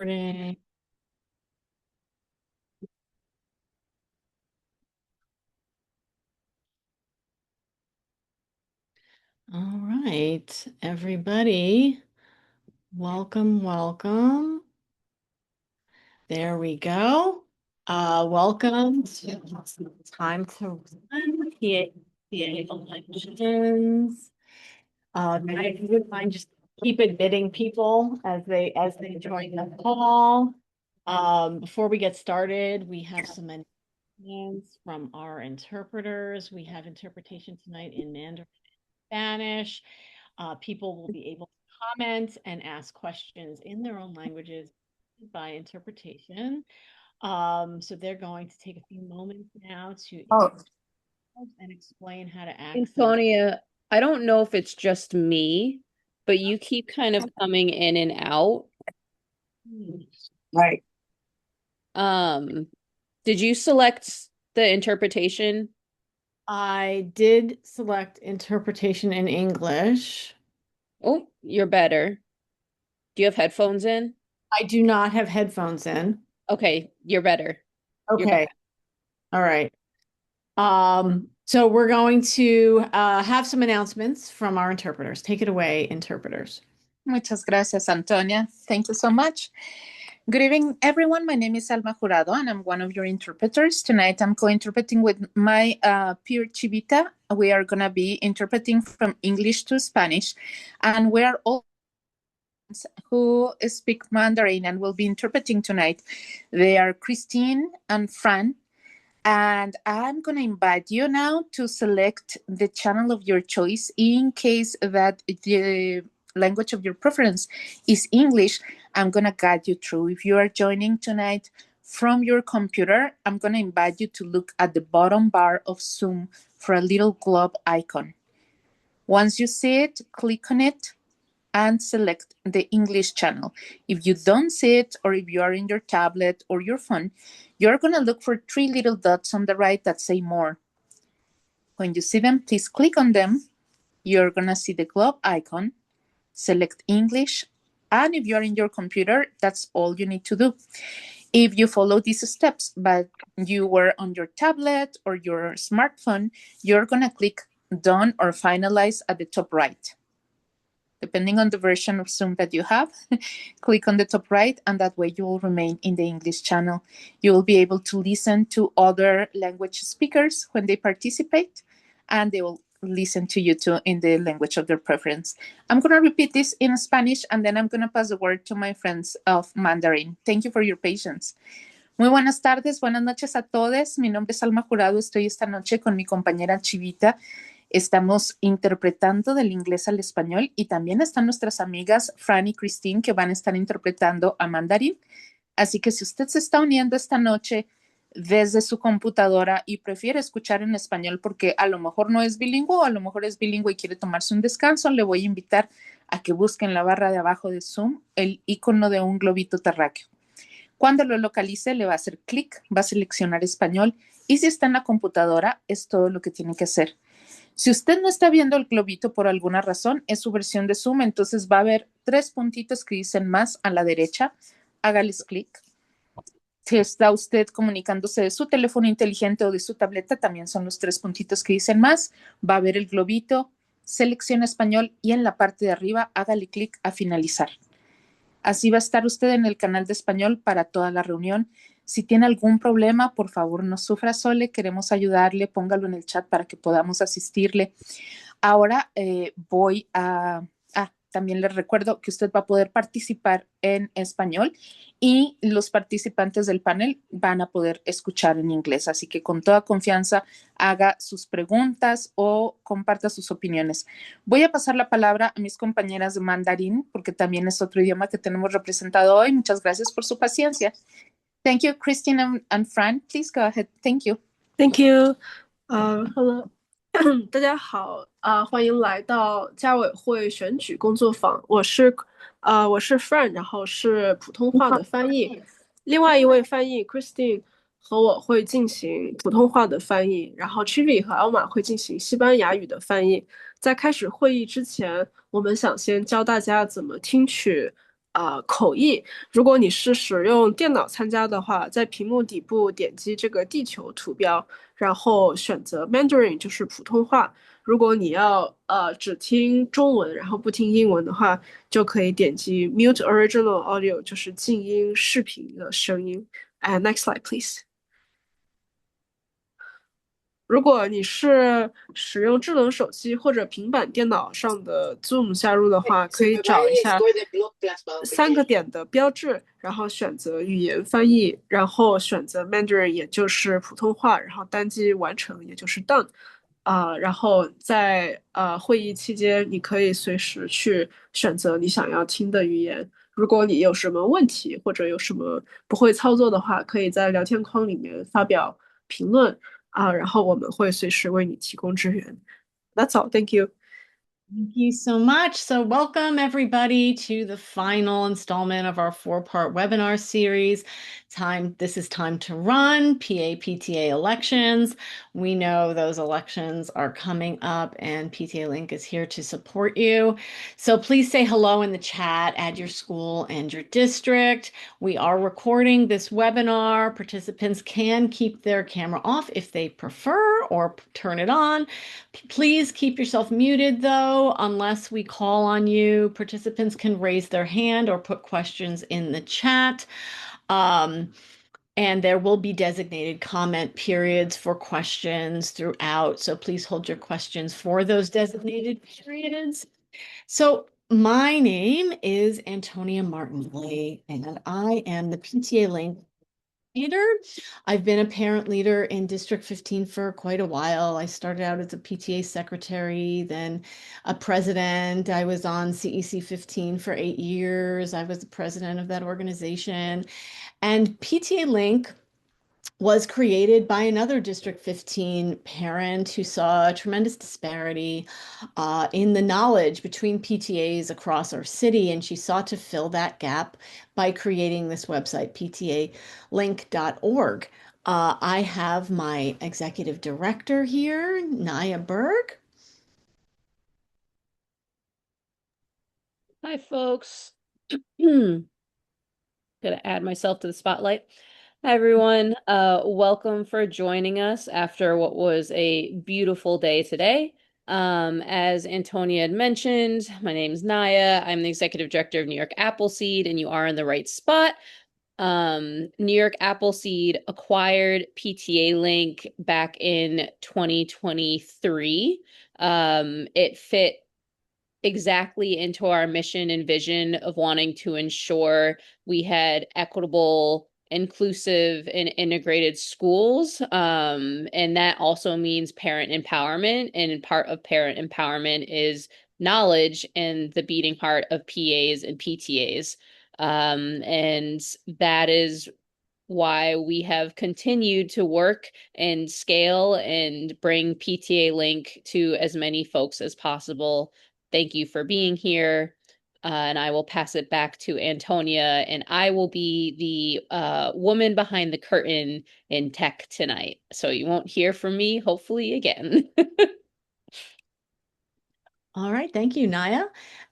Morning. All right, everybody. Welcome. There we go. Welcome to Time to Run PTA Elections. If you wouldn't mind, just keep admitting people as they join the call. Before we get started, we have some announcements from our interpreters. We have interpretation tonight in Mandarin, Spanish. People will be able to comment and ask questions in their own languages by interpretation. So they're going to take a few moments now to Oh, and explain how to access. Antonia, I don't know if it's just me, but you keep kind of coming in and out. Right. Um, did you select the interpretation? I did select interpretation in English. Oh, you're better. Do you have headphones in? I do not have headphones in. Okay, you're better. You're Okay. All right. So we're going to have some announcements from our interpreters. Take it away, interpreters. Muchas gracias, Antonia. Thank you so much. Good evening, everyone. My name is Alma Jurado, and I'm one of your interpreters. Tonight, I'm co-interpreting with my peer Chivita. We are going to be interpreting from English to Spanish, and we are all who speak Mandarin and will be interpreting tonight. They are Christine and Fran. And I'm going to invite you now to select the channel of your choice in case that the language of your preference is English. I'm going to guide you through. If you are joining tonight from your computer, I'm going to invite you to look at the bottom bar of Zoom for a little globe icon. Once you see it, click on it and select the English channel. If you don't see it, or if you are in your tablet or your phone, you're going to look for three little dots on the right that say more. When you see them, please click on them. You're going to see the globe icon, select English, and if you're in your computer, that's all you need to do. If you follow these steps, but you were on your tablet or your smartphone, you're going to click Done or Finalize at the top right. Depending on the version of Zoom that you have, click on the top right, and that way you will remain in the English channel. You will be able to listen to other language speakers when they participate, and they will listen to you too in the language of their preference. I'm going to repeat this in Spanish, and then I'm going to pass the word to my friends of Mandarin. Thank you for your patience. Muy buenas tardes, buenas noches a todos. Mi nombre es Alma Jurado. Estoy esta noche con mi compañera Chivita. Estamos interpretando del inglés al español y también están nuestras amigas Fran y Christine que van a estar interpretando a mandarín. Así que si usted se está uniendo esta noche desde su computadora y prefiere escuchar en español porque a lo mejor no es bilingüe o a lo mejor es bilingüe y quiere tomarse un descanso, le voy a invitar a que busque en la barra de abajo de Zoom el icono de un globito terráqueo. Cuando lo localice, le va a hacer clic, va a seleccionar español y si está en la computadora, es todo lo que tiene que hacer. Si usted no está viendo el globito por alguna razón, es su versión de Zoom, entonces va a haber tres puntitos que dicen más a la derecha. Hágales clic. Si está usted comunicándose de su teléfono inteligente o de su tableta, también son los tres puntitos que dicen más. Va a ver el globito, selecciona español y en la parte de arriba hágale clic a finalizar. Así va a estar usted en el canal de español para toda la reunión. Si tiene algún problema, por favor, no sufra sole, queremos ayudarle, póngalo en el chat para que podamos asistirle. Ahora voy a... también les recuerdo que usted va a poder participar en español y los participantes del panel van a poder escuchar en inglés. Así que con toda confianza haga sus preguntas o comparta sus opiniones. Voy a pasar la palabra a mis compañeras de mandarín porque también es otro idioma que tenemos representado hoy. Muchas gracias por su paciencia. Thank you, Christine and Fran. Please go ahead. Thank you. Thank you. Hello. 大家好，欢迎来到家委会选举工作坊。我是 Fran，然后是普通话的翻译。另外一位翻译 Christine 和我会进行普通话的翻译，然后 Chivi 和 Alma 会进行西班牙语的翻译。在开始会议之前，我们想先教大家怎么听取口译。如果你是使用电脑参加的话，在屏幕底部点击这个地球图标，然后选择 Mandarin 就是普通话。如果你要只听中文，然后不听英文的话，就可以点击 Mute Original Audio，就是静音视频的声音。Next slide, please. 如果你是使用智能手机或者平板电脑上的 Zoom 加入的话，可以找一下3个点的标志，然后选择语言翻译，然后选择 Mandarin，也就是普通话，然后单击完成，也就是 done。然后在会议期间，你可以随时去选择你想要听的语言。如果你有什么问题或者有什么不会操作的话，可以在聊天框里面发表评论。然后我们会随时为你提供支援。That's all. Thank you. Thank you so much. So welcome everybody to the final installment of our 4-part webinar series. This is time to run PTA elections. We know those elections are coming up and PTAlink is here to support you. So please say hello in the chat, add your school and your district. We are recording this webinar. Participants can keep their camera off if they prefer or turn it on. Please keep yourself muted though, unless we call on you. Participants can raise their hand or put questions in the chat. And there will be designated comment periods for questions throughout. So please hold your questions for those designated periods. So my name is Antonia Martin-Lee, and I am the PTAlink leader. I've been a parent leader in District 15 for quite a while. I started out as a PTA secretary, then a president. I was on CEC 15 for 8 years. I was the president of that organization. And PTAlink was created by another District 15 parent who saw a tremendous disparity in the knowledge between PTAs across our city, and she sought to fill that gap by creating this website, PTAlink.org. I have my executive director here, Naya Berg. Hi, folks. Gonna add myself to the spotlight. Hi, everyone. Welcome for joining us after what was a beautiful day today. As Antonia had mentioned, my name is Naya. I'm the executive director of New York Appleseed, and you are in the right spot. New York Appleseed acquired PTAlink back in 2023. It fit exactly into our mission and vision of wanting to ensure we had equitable, inclusive, and integrated schools. And that also means parent empowerment. And part of parent empowerment is knowledge and the beating heart of PAs and PTAs. And that is why we have continued to work and scale and bring PTAlink to as many folks as possible. Thank you for being here. And I will pass it back to Antonia, and I will be the woman behind the curtain in tech tonight. So you won't hear from me, hopefully, again. All right, thank you, Naya.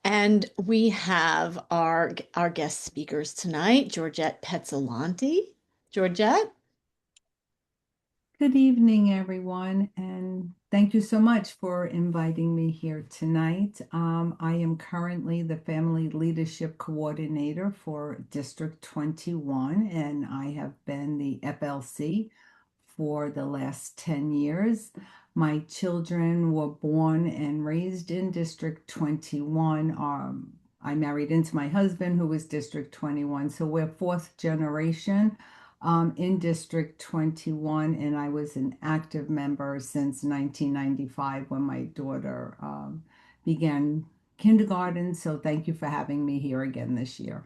And we have our guest speakers tonight, Georgette Pezzolanti. Georgette? Good evening, everyone, and thank you so much for inviting me here tonight. I am currently the Family Leadership Coordinator for District 21, and I have been the FLC for the last 10 years. My children were born and raised in District 21. I married into my husband, who was District 21, so we're fourth generation in District 21, and I was an active member since 1995 when my daughter began kindergarten. So thank you for having me here again this year.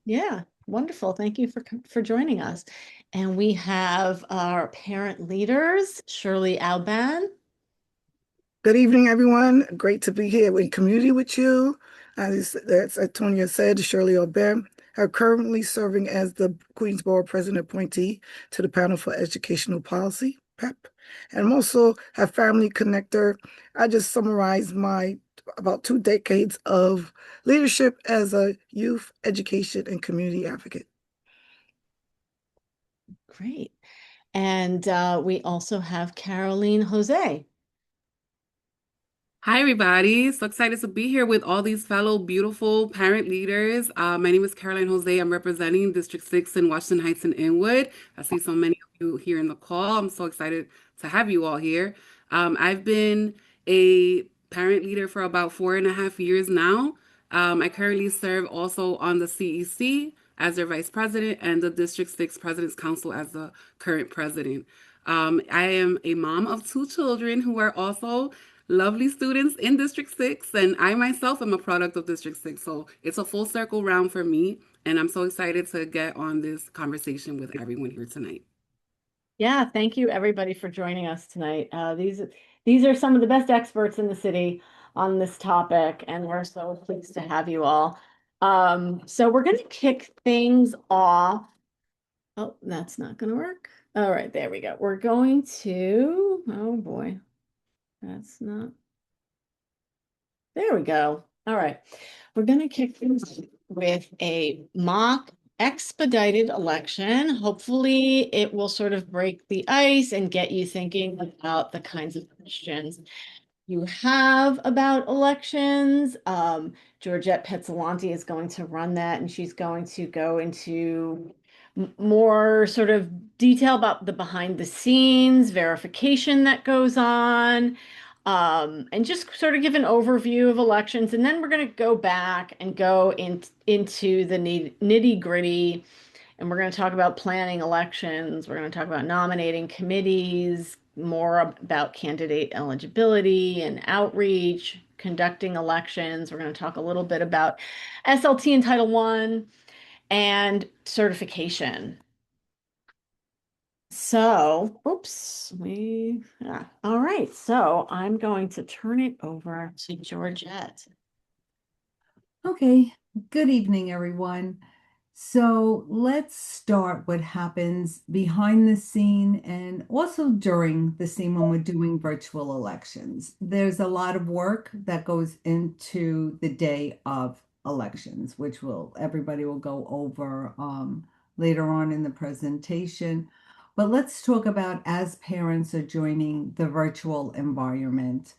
Yeah, wonderful. Thank you for joining us. And we have our parent leaders, Shirley Aubin. Good evening, everyone. Great to be here in community with you. As Antonia said, Shirley Aubin, are currently serving as the Queensborough President appointee to the Panel for Educational Policy. PEP. And I'm also a family connector. I just summarized my about 2 decades of leadership as a youth education and community advocate. Great. And we also have Caroline Jose. Hi, everybody. So excited to be here with all these fellow beautiful parent leaders. My name is Caroline Jose. I'm representing District 6 in Washington Heights and Inwood. I see so many of you here in the call. I'm so excited to have you all here. I've been a parent leader for about 4.5 years now. I currently serve also on the CEC as their vice president and the District 6 President's Council as the current president. I am a mom of 2 children who are also lovely students in District 6, and I myself am a product of District 6. So it's a full circle round for me, and I'm so excited to get on this conversation with everyone here tonight. Yeah, thank you everybody for joining us tonight. These are some of the best experts in the city on this topic, and we're so pleased to have you all. So we're going to kick things off. Oh, that's not going to work. All right, there we go. We're going to, oh boy, that's not. There we go. All right. We're going to kick things with a mock expedited election. Hopefully, it will sort of break the ice and get you thinking about the kinds of questions you have about elections. Georgette Pezzolanti is going to run that, and she's going to go into more sort of detail about the behind the scenes verification that goes on, and just sort of give an overview of elections. And then we're going to go back and go into the nitty gritty, and we're going to talk about planning elections. We're going to talk about nominating committees, more about candidate eligibility and outreach, conducting elections. We're going to talk a little bit about SLT and Title I and certification. So, oops, all right. So I'm going to turn it over to Georgette. Okay, good evening, everyone. So let's start what happens behind the scene and also during the scene when we're doing virtual elections. There's a lot of work that goes into the day of elections, which everybody will go over later on in the presentation. But let's talk about as parents are joining the virtual environment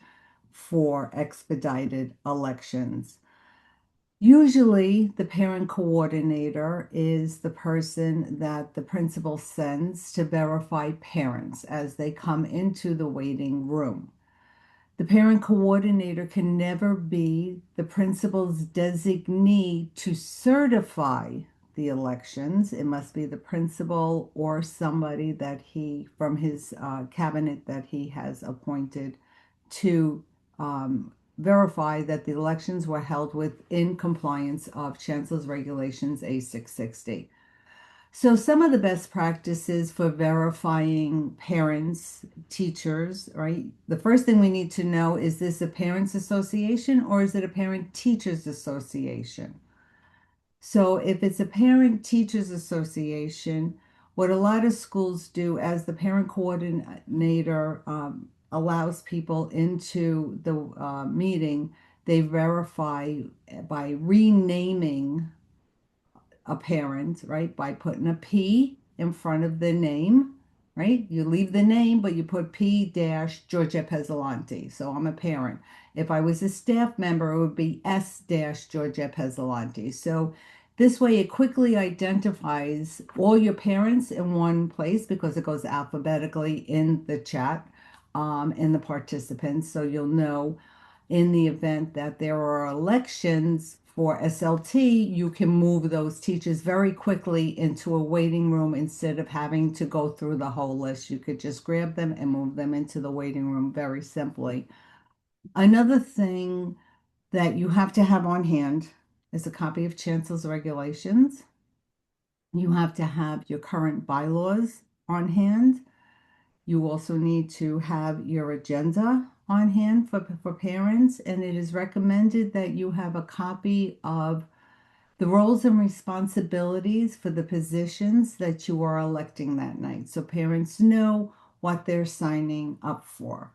for expedited elections. Usually, the parent coordinator is the person that the principal sends to verify parents as they come into the waiting room. The parent coordinator can never be the principal's designee to certify the elections. It must be the principal or somebody that from his cabinet that he has appointed to verify that the elections were held within compliance of Chancellor's Regulations A660. So some of the best practices for verifying parents, teachers, right? The first thing we need to know, is this a parents association or is it a parent teachers association? So if it's a parent teachers association, what a lot of schools do as the parent coordinator allows people into the meeting, they verify by renaming a parent, right? By putting a P in front of the name, right? You leave the name, but you put P dash Georgette Pezzolanti. So I'm a parent. If I was a staff member, it would be S dash Georgette Pezzolanti. So this way it quickly identifies all your parents in one place because it goes alphabetically in the chat, in the participants. So you'll know in the event that there are elections for SLT, you can move those teachers very quickly into a waiting room instead of having to go through the whole list. You could just grab them and move them into the waiting room very simply. Another thing that you have to have on hand is a copy of Chancellor's Regulations. You have to have your current bylaws on hand. You also need to have your agenda on hand for parents, and it is recommended that you have a copy of the roles and responsibilities for the positions that you are electing that night. So parents know what they're signing up for.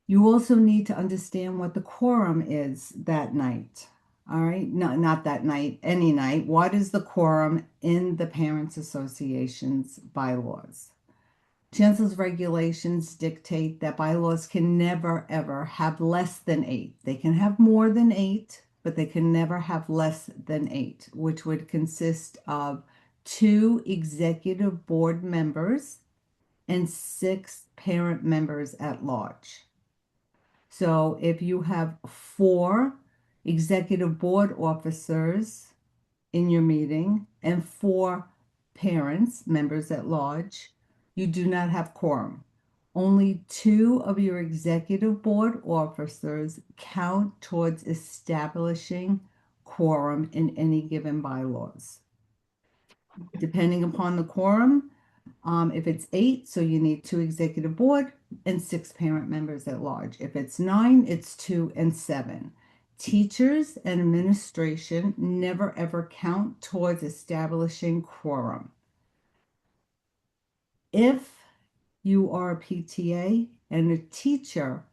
You also need to understand what the quorum is that night. All right, no, not that night, any night. What is the quorum in the Parents Association's bylaws? Chancellor's regulations dictate that bylaws can never, ever have less than 8. They can have more than 8, but they can never have less than 8, which would consist of 2 executive board members and 6 parent members at large. So if you have 4 executive board officers in your meeting and 4 parents, members at large, you do not have quorum. Only 2 of your executive board officers count towards establishing quorum in any given bylaws. Depending upon the quorum, if it's 8, so you need 2 executive board and 6 parent members at large. If it's 9, it's 2 and 7. Teachers and administration never ever count towards establishing quorum. If you are a PTA and a teacher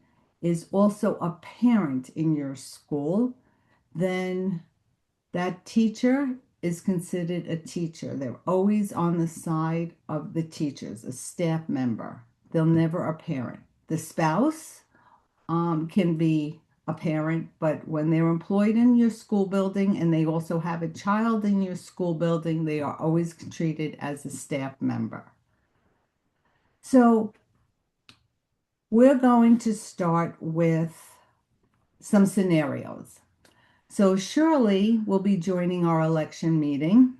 is also a parent in your school, then that teacher is considered a teacher. They're always on the side of the teachers, a staff member. They're never a parent. The spouse can be a parent, but when they're employed in your school building and they also have a child in your school building, they are always treated as a staff member. So we're going to start with some scenarios. So Shirley will be joining our election meeting,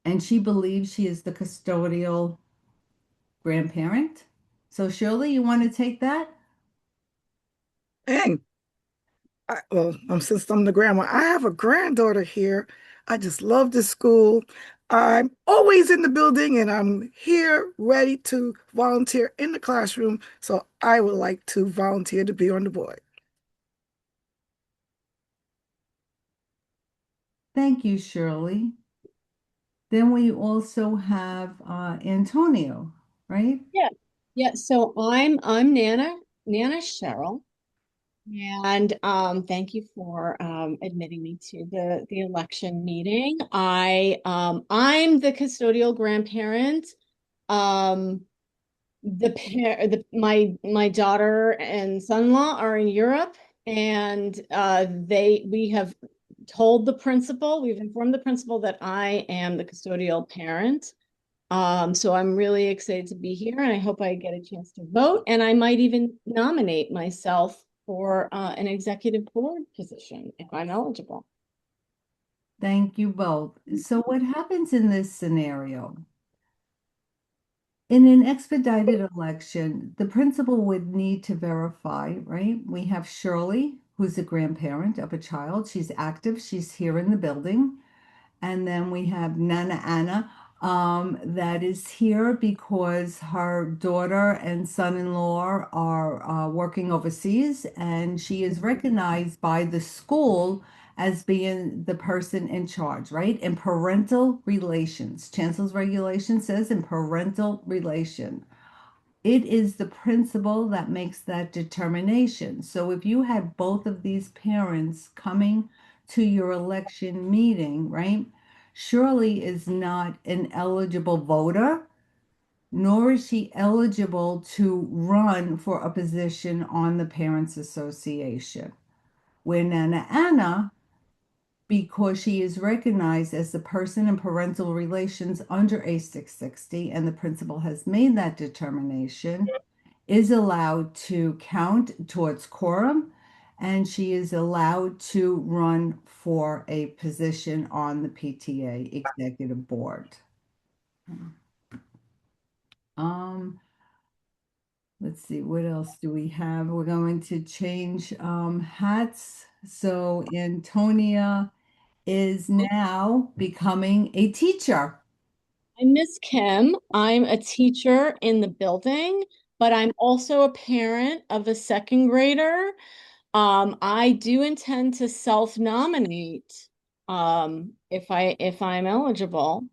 and she believes she is the custodial grandparent. So Shirley, you want to take that? And since I'm the grandma, I have a granddaughter here. I just love this school. I'm always in the building and I'm here ready to volunteer in the classroom. So I would like to volunteer to be on the board. Thank you, Shirley. Then we also have Antonio, right? Yeah. Yeah. So I'm Nana Cheryl. And thank you for admitting me to the election meeting. I'm the custodial grandparent. Um, my daughter and son-in-law are in Europe, and we have told the principal, we've informed the principal that I am the custodial parent. So I'm really excited to be here, and I hope I get a chance to vote, and I might even nominate myself for an executive board position if I'm eligible. Thank you both. So what happens in this scenario? In an expedited election, the principal would need to verify, right? We have Shirley, who's a grandparent of a child. She's active. She's here in the building. And then we have Nana Anna, that is here because her daughter and son-in-law are working overseas, and she is recognized by the school as being the person in charge, right? In parental relations, Chancellor's regulation says in parental relation. It is the principal that makes that determination. So if you had both of these parents coming to your election meeting, right? Shirley is not an eligible voter, nor is she eligible to run for a position on the Parents Association. Where Nana Anna, because she is recognized as the person in parental relations under A660, and the principal has made that determination, is allowed to count towards quorum, and she is allowed to run for a position on the PTA executive board. Let's see, what else do we have? We're going to change hats. So Antonia is now becoming a teacher. I'm Miss Kim. I'm a teacher in the building, but I'm also a parent of a second grader. I do intend to self-nominate if I'm eligible.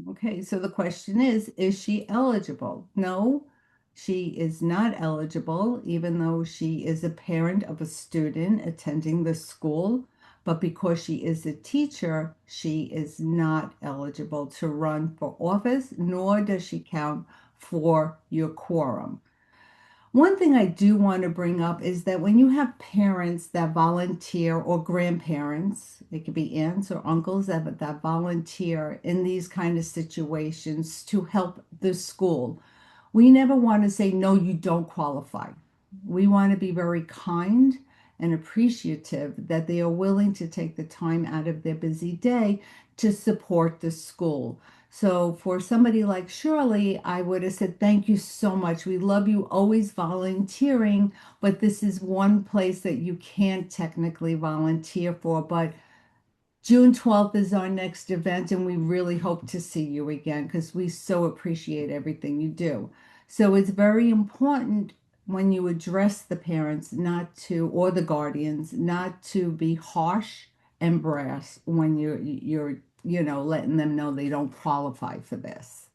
Okay, so the question is she eligible? No, she is not eligible, even though she is a parent of a student attending the school. But because she is a teacher, she is not eligible to run for office, nor does she count for your quorum. One thing I do want to bring up is that when you have parents that volunteer or grandparents, it could be aunts or uncles that volunteer in these kind of situations to help the school, we never want to say, no, you don't qualify. We want to be very kind and appreciative that they are willing to take the time out of their busy day to support the school. So for somebody like Shirley, I would have said, thank you so much. We love you always volunteering, but this is one place that you can't technically volunteer for. But June 12th is our next event, and we really hope to see you again because we so appreciate everything you do. So it's very important when you address the parents not to, or the guardians, not to be harsh and brash when you're letting them know they don't qualify for this.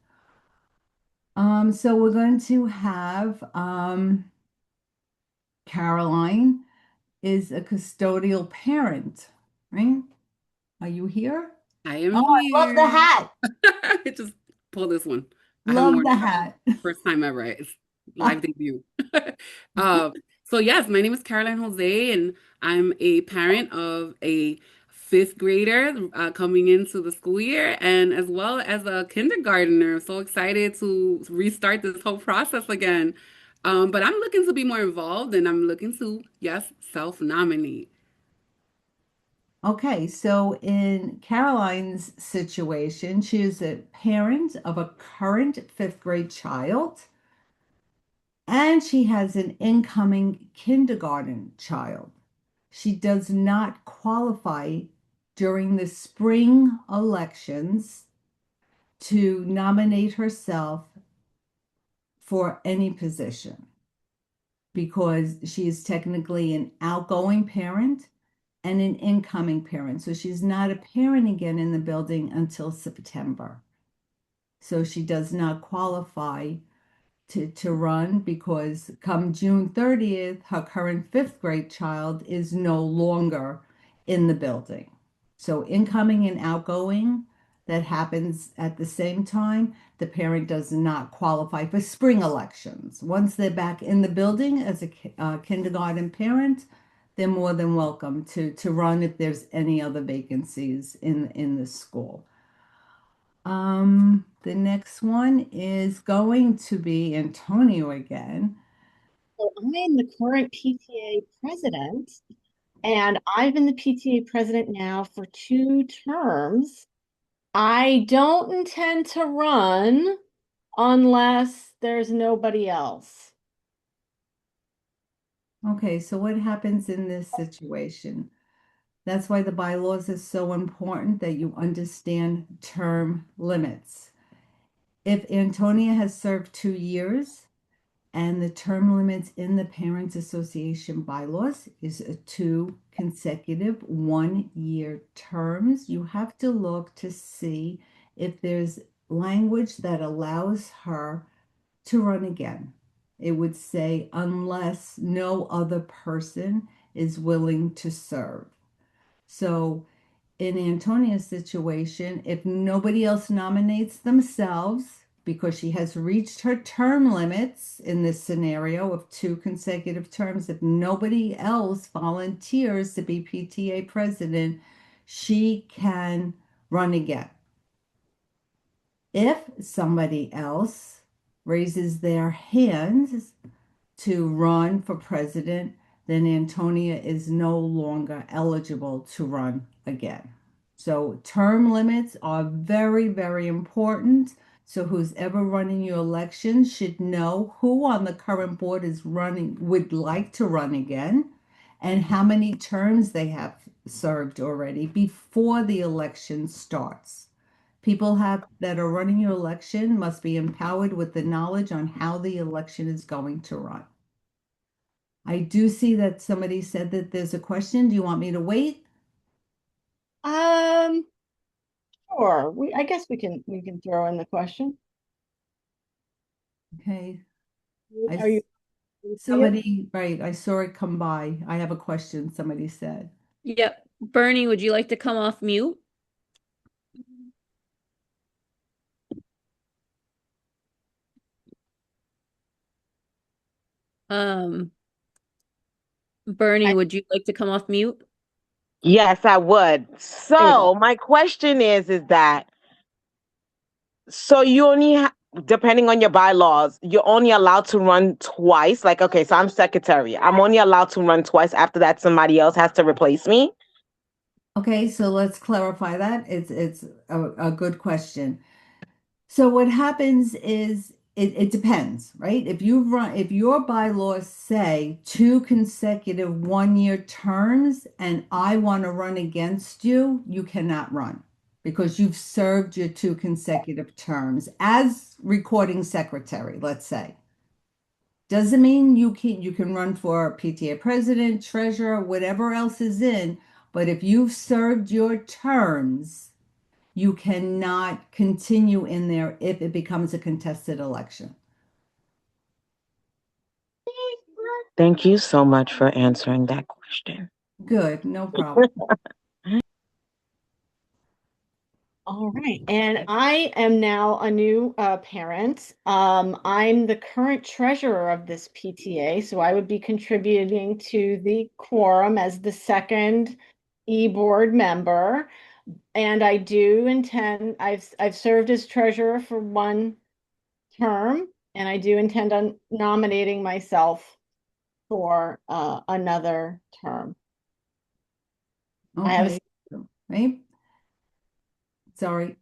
So we're going to have Caroline is a custodial parent, right? Are you here? I Oh, am I love the here. hat. Just pull this one. I haven't Love worn the it out. hat. First time ever. It's live debut. Uh, so yes, my name is Caroline Jose, and I'm a parent of a fifth grader coming into the school year, and as well as a kindergartner. So excited to restart this whole process again. But I'm looking to be more involved, and I'm looking to, yes, self-nominate. Okay, so in Caroline's situation, she is a parent of a current fifth grade child, and she has an incoming kindergarten child. She does not qualify during the spring elections to nominate herself for any position because she is technically an outgoing parent and an incoming parent. So she's not a parent again in the building until September. So she does not qualify to run because come June 30th, her current fifth grade child is no longer in the building. So incoming and outgoing, that happens at the same time. The parent does not qualify for spring elections. Once they're back in the building as a kindergarten parent, they're more than welcome to run if there's any other vacancies in the school. The next one is going to be Antonio again. So I'm the current PTA president, and I've been the PTA president now for 2 terms. I don't intend to run unless there's nobody else. Okay, so what happens in this situation? That's why the bylaws is so important that you understand term limits. If Antonia has served 2 years, and the term limits in the Parents Association bylaws is 2 consecutive 1-year terms. You have to look to see if there's language that allows her to run again. It would say, unless no other person is willing to serve. So in Antonia's situation, if nobody else nominates themselves because she has reached her term limits in this scenario of 2 consecutive terms, if nobody else volunteers to be PTA president, she can run again. If somebody else raises their hands to run for president, then Antonia is no longer eligible to run again. So term limits are very, very important. So who's ever running your election should know who on the current board is running, would like to run again, and how many terms they have served already before the election starts. People that are running your election must be empowered with the knowledge on how the election is going to run. I do see that somebody said that there's a question. Do you want me to wait? Um, Sure, I guess we can throw in the question. Okay. Are you see it? Somebody, right, I saw it come by. I have a question, somebody said. Yep. Bernie, would you like to come off mute? Um, Bernie, I, would you like to come off mute? Yes, I would. There we go. So my question is that so you only depending on your bylaws, you're only allowed to run twice. Like, okay, so I'm secretary. I'm only allowed to run twice. After that, somebody else has to replace me. Okay, so let's clarify that. It's a good question. So what happens is it depends, right? If your bylaws say two consecutive 1-year terms and I want to run against you, you cannot run because you've served your two consecutive terms as recording secretary, let's say. Doesn't mean you can run for PTA president, treasurer, whatever else is in, but if you've served your terms, you cannot continue in there if it becomes a contested election. Thank you so much for answering that question. Good, no problem. All right, and I am now a new parent. I'm the current treasurer of this PTA, so I would be contributing to the quorum as the second e-board member. And I do intend, I've served as treasurer for one term, and I do intend on nominating myself for another term. I have Okay, right? Sorry.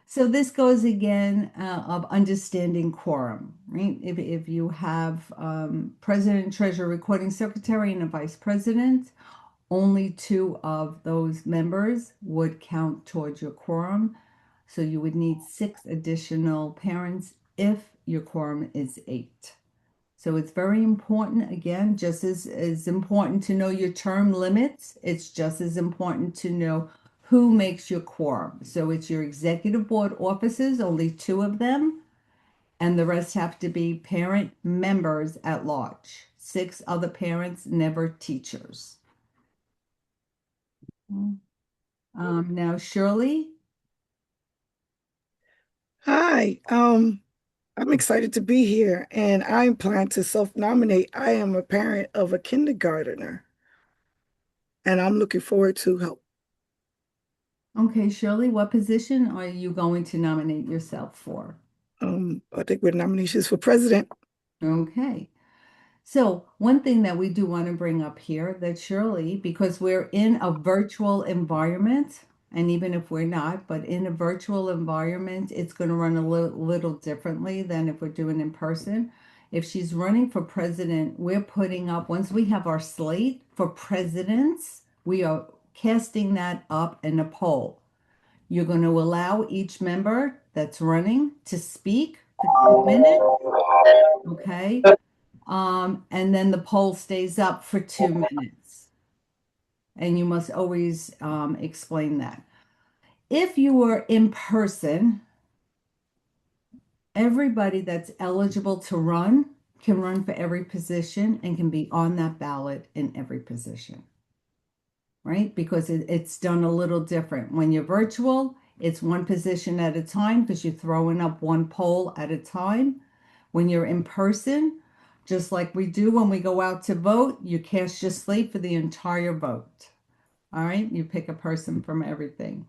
So this goes again of understanding quorum, right? If you have president, treasurer, recording secretary, and a vice president, only two of those members would count towards your quorum. So you would need 6 additional parents if your quorum is 8. So it's very important, again, just as important to know your term limits. It's just as important to know who makes your quorum. So it's your executive board officers, only 2 of them, and the rest have to be parent members at large. 6 other parents, never teachers. Now, Shirley. Hi, I'm excited to be here and I'm planning to self-nominate. I am a parent of a kindergartner and I'm looking forward to help. Okay, Shirley, what position are you going to nominate yourself for? I think we're nominations for president. Okay. So one thing that we do want to bring up here that Shirley, because we're in a virtual environment, and even if we're not, but in a virtual environment, it's going to run a little differently than if we're doing in person. If she's running for president, we're putting up, once we have our slate for presidents, we are casting that up in a poll. You're going to allow each member that's running to speak for 2 minutes. Okay. And then the poll stays up for 2 minutes. And you must always explain that. If you were in person, everybody that's eligible to run can run for every position and can be on that ballot in every position, right? Because it's done a little different. When you're virtual, it's one position at a time because you're throwing up one poll at a time. When you're in person, just like we do when we go out to vote, you cast your slate for the entire vote. All right, you pick a person from everything.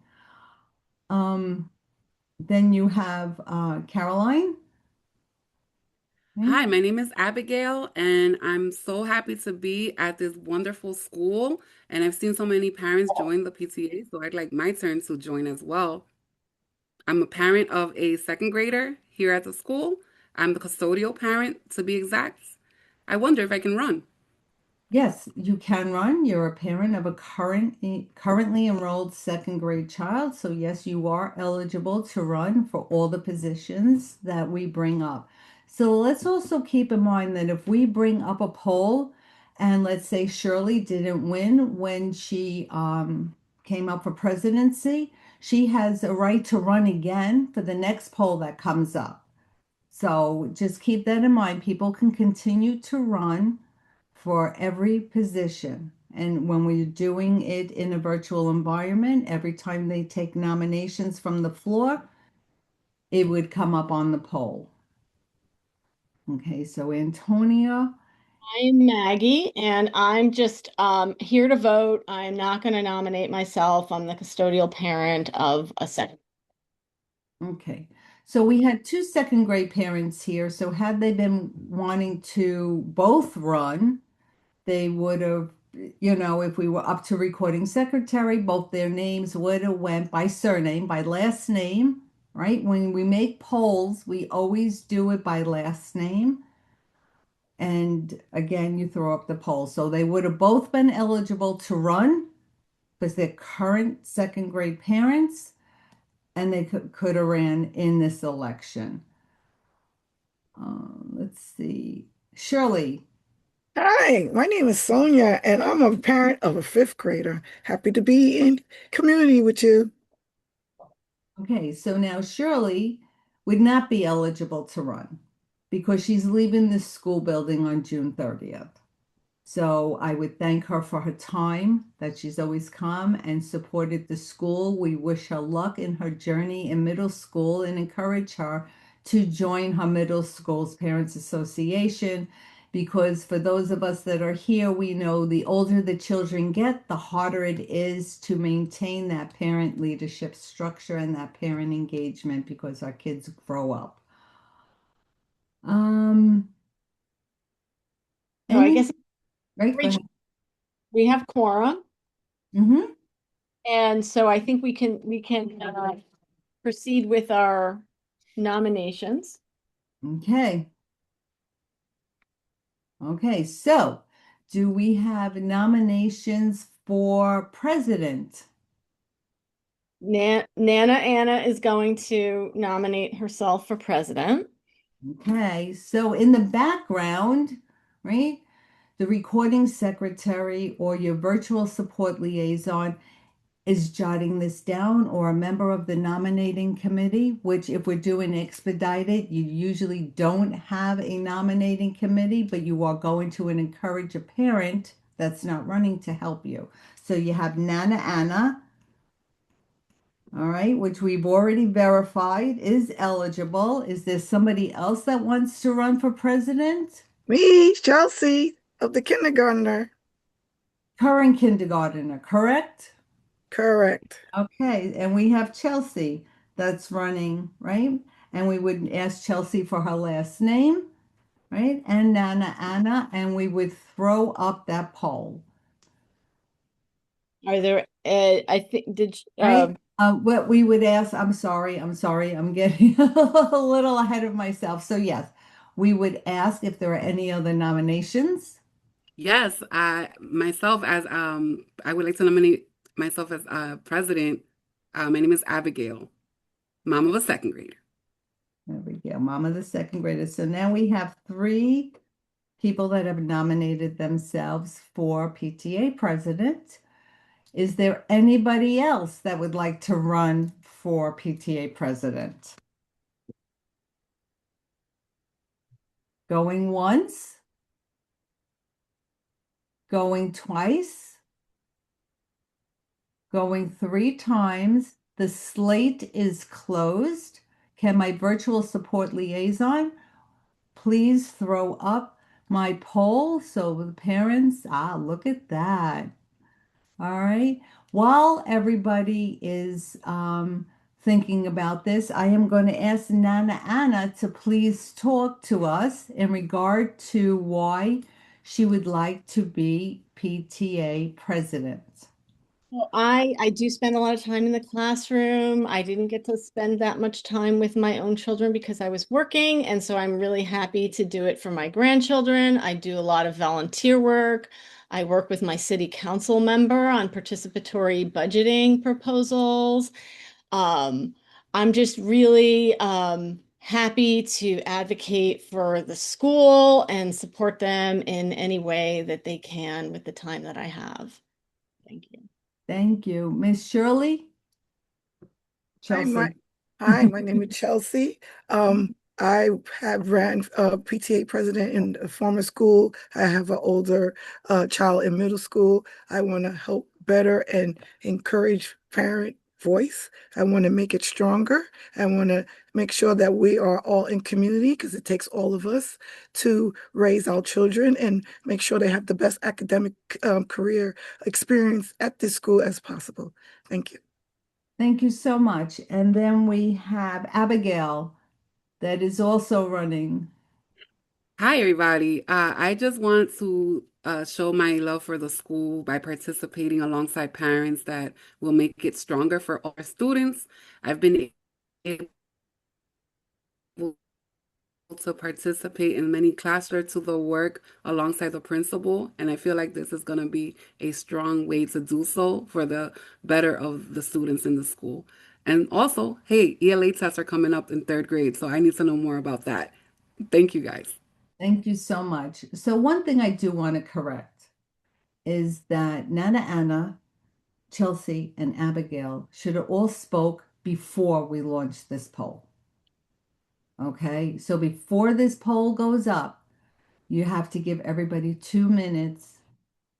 Then you have Caroline. Hi, my name is Abigail, and I'm so happy to be at this wonderful school. And I've seen so many parents join the PTA, so I'd like my turn to join as well. I'm a parent of a second grader here at the school. I'm the custodial parent, to be exact. I wonder if I can run. Yes, you can run. You're a parent of a currently enrolled second grade child. So yes, you are eligible to run for all the positions that we bring up. So let's also keep in mind that if we bring up a poll and let's say Shirley didn't win when she came up for presidency, she has a right to run again for the next poll that comes up. So just keep that in mind. People can continue to run for every position. And when we're doing it in a virtual environment, every time they take nominations from the floor, it would come up on the poll. Okay, so Antonia. I'm Maggie, and I'm just here to vote. I'm not going to nominate myself. I'm the custodial parent of a second. Okay, so we had two second grade parents here. So had they been wanting to both run, they would have, if we were up to recording secretary, both their names would have went by surname, by last name, right? When we make polls, we always do it by last name. And again, you throw up the poll. So they would have both been eligible to run because they're current second grade parents, and they could have ran in this election. Let's see. Shirley. Hi, my name is Sonia, and I'm a parent of a fifth grader. Happy to be in community with you. Okay, so now Shirley would not be eligible to run because she's leaving the school building on June 30th. So I would thank her for her time that she's always come and supported the school. We wish her luck in her journey in middle school and encourage her to join her middle school's parents association, because for those of us that are here, we know the older the children get, the harder it is to maintain that parent leadership structure and that parent engagement because our kids grow up. So I guess Right, go ahead. we have quorum, Mm-hmm. and so I think we can proceed with our nominations. Okay. Okay, so do we have nominations for president? Nana Anna is going to nominate herself for president. Okay, so in the background, right, the recording secretary or your virtual support liaison is jotting this down, or a member of the nominating committee, which if we're doing expedited, you usually don't have a nominating committee, but you are going to encourage a parent that's not running to help you. So you have Nana Anna, all right, which we've already verified is eligible. Is there somebody else that wants to run for president? Me, Chelsea, of the kindergartner. Current kindergartner, correct? Correct. Okay, and we have Chelsea that's running, right? And we would ask Chelsea for her last name, right? And Nana Anna, and we would throw up that poll. Are there, I think, Right? What we would ask, I'm sorry, I'm getting a little ahead of myself. So yes, we would ask if there are any other nominations. Yes, I myself as I would like to nominate myself as president. My name is Abigail, mom of a second grader. There we go, Mama the second grader. So now we have three people that have nominated themselves for PTA president. Is there anybody else that would like to run for PTA president? Going once? Going twice? Going three times? The slate is closed. Can my virtual support liaison please throw up my poll so the parents, look at that. All right. While everybody is thinking about this, I am going to ask Nana Anna to please talk to us in regard to why she would like to be PTA president. Well, I do spend a lot of time in the classroom. I didn't get to spend that much time with my own children because I was working, and so I'm really happy to do it for my grandchildren. I do a lot of volunteer work. I work with my city council member on participatory budgeting proposals. Um, I'm just really happy to advocate for the school and support them in any way that they can with the time that I have. Thank you. Thank you. Miss Shirley? Hi, my Chelsea. hi, my name is Chelsea. I have ran PTA president in a former school. I have an older child in middle school. I want to help better and encourage parent voice. I want to make it stronger. I want to make sure that we are all in community because it takes all of us to raise our children and make sure they have the best academic career experience at this school as possible. Thank you. Thank you so much. And then we have Abigail that is also running. Hi, everybody. I just want to show my love for the school by participating alongside parents that will make it stronger for all our students. I've been able to participate in many class virtual work alongside the principal, and I feel like this is going to be a strong way to do so for the better of the students in the school. And also, hey, ELA tests are coming up in third grade, so I need to know more about that. Thank you, guys. Thank you so much. So one thing I do want to correct is that Nana Anna, Chelsea, and Abigail should have all spoke before we launched this poll. Okay, so before this poll goes up, you have to give everybody 2 minutes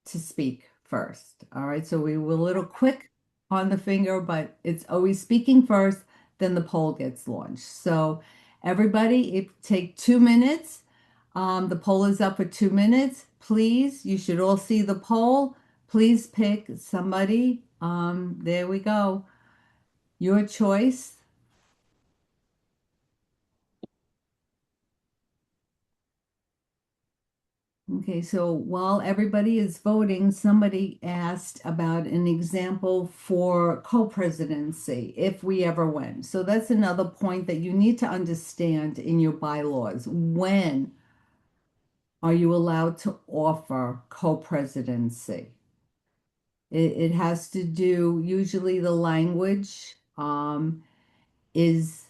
to speak first. All right, so we were a little quick on the finger, but it's always speaking first, then the poll gets launched. So everybody, take 2 minutes. The poll is up for 2 minutes. Please, you should all see the poll. Please pick somebody. There we go. Your choice. Okay, so while everybody is voting, somebody asked about an example for co-presidency if we ever win. So that's another point that you need to understand in your bylaws. When are you allowed to offer co-presidency? It has to do, usually the language is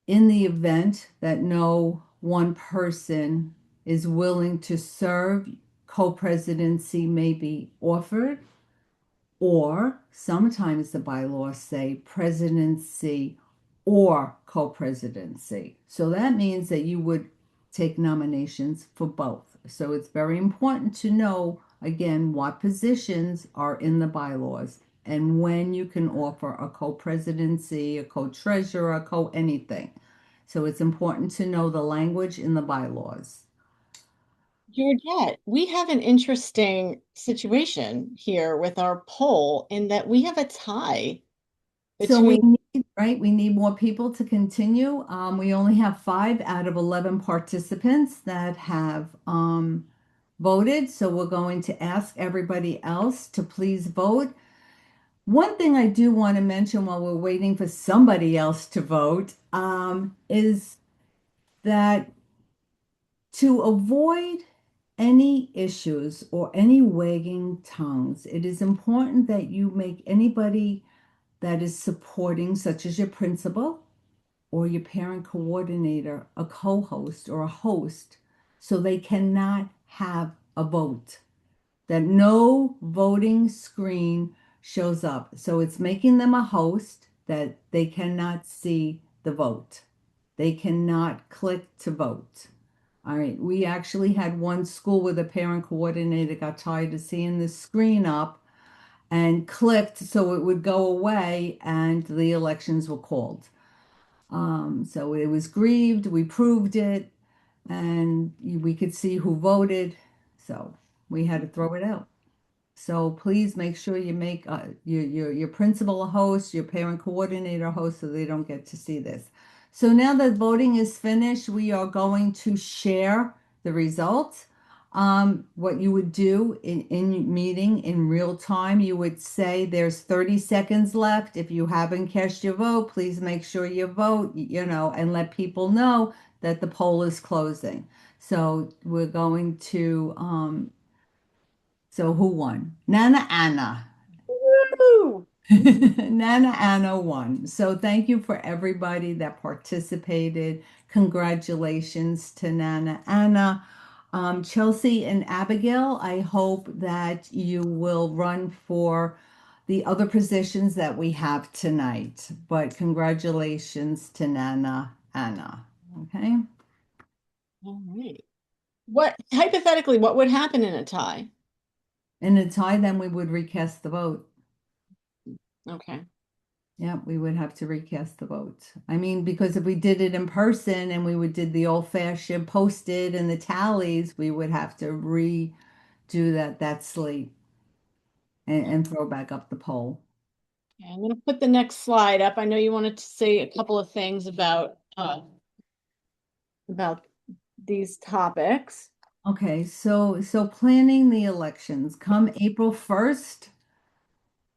in the event that no one person is willing to serve, co-presidency may be offered, or sometimes the bylaws say presidency or co-presidency. So that means that you would take nominations for both. So it's very important to know, again, what positions are in the bylaws and when you can offer a co-presidency, a co-treasurer, a co-anything. So it's important to know the language in the bylaws. Georgette, we have an interesting situation here with our poll in that we have a tie So we between. need, right, we need more people to continue. We only have 5 out of 11 participants that have voted. So we're going to ask everybody else to please vote. One thing I do want to mention while we're waiting for somebody else to vote is that to avoid any issues or any wagging tongues, it is important that you make anybody that is supporting, such as your principal or your parent coordinator, a co-host or a host, so they cannot have a vote, that no voting screen shows up. So it's making them a host that they cannot see the vote. They cannot click to vote. All right, we actually had one school where the parent coordinator got tired of seeing the screen up and clicked so it would go away and the elections were called. So it was grieved, we proved it, and we could see who voted. So we had to throw it out. So please make sure you make your principal a host, your parent coordinator a host, so they don't get to see this. So now that voting is finished, we are going to share the results. What you would do in meeting in real time, you would say there's 30 seconds left. If you haven't cast your vote, please make sure you vote, and let people know that the poll is closing. So we're going to so who won? Nana Anna. Woo! Nana Anna won. So thank you for everybody that participated. Congratulations to Nana Anna. Chelsea and Abigail, I hope that you will run for the other positions that we have tonight. But congratulations to Anna. Okay. All right. What hypothetically, what would happen in a tie? In a tie, then we would recast the vote. Okay. Yeah, we would have to recast the vote. I mean, because if we did it in person and we would did the old-fashioned posted and the tallies, we would have to redo that slate and throw back up the poll. Okay, I'm going to put the next slide up. I know you wanted to say a couple of things about these topics. Okay, so planning the elections. Come April 1st,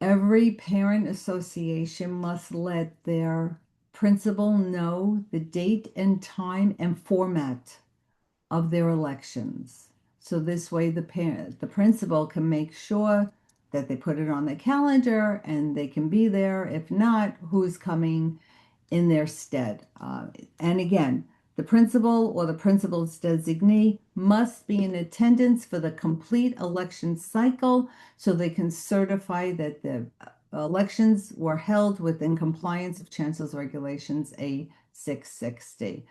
every parent association must let their principal know the date and time and format of their elections. So this way the principal can make sure that they put it on the calendar and they can be there. If not, who's coming in their stead. And again, the principal or the principal's designee must be in attendance for the complete election cycle so they can certify that the elections were held within compliance of Chancellor's Regulations A660.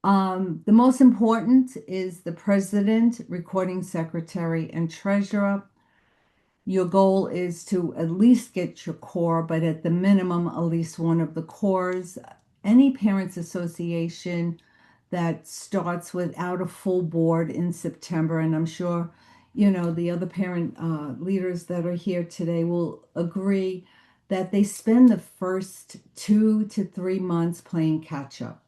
The most important is the president, recording secretary, and treasurer. Your goal is to at least get your core, but at the minimum, at least one of the cores. Any parents association that starts without a full board in September, and I'm sure, the other parent leaders that are here today will agree that they spend the first 2 to 3 months playing catch up,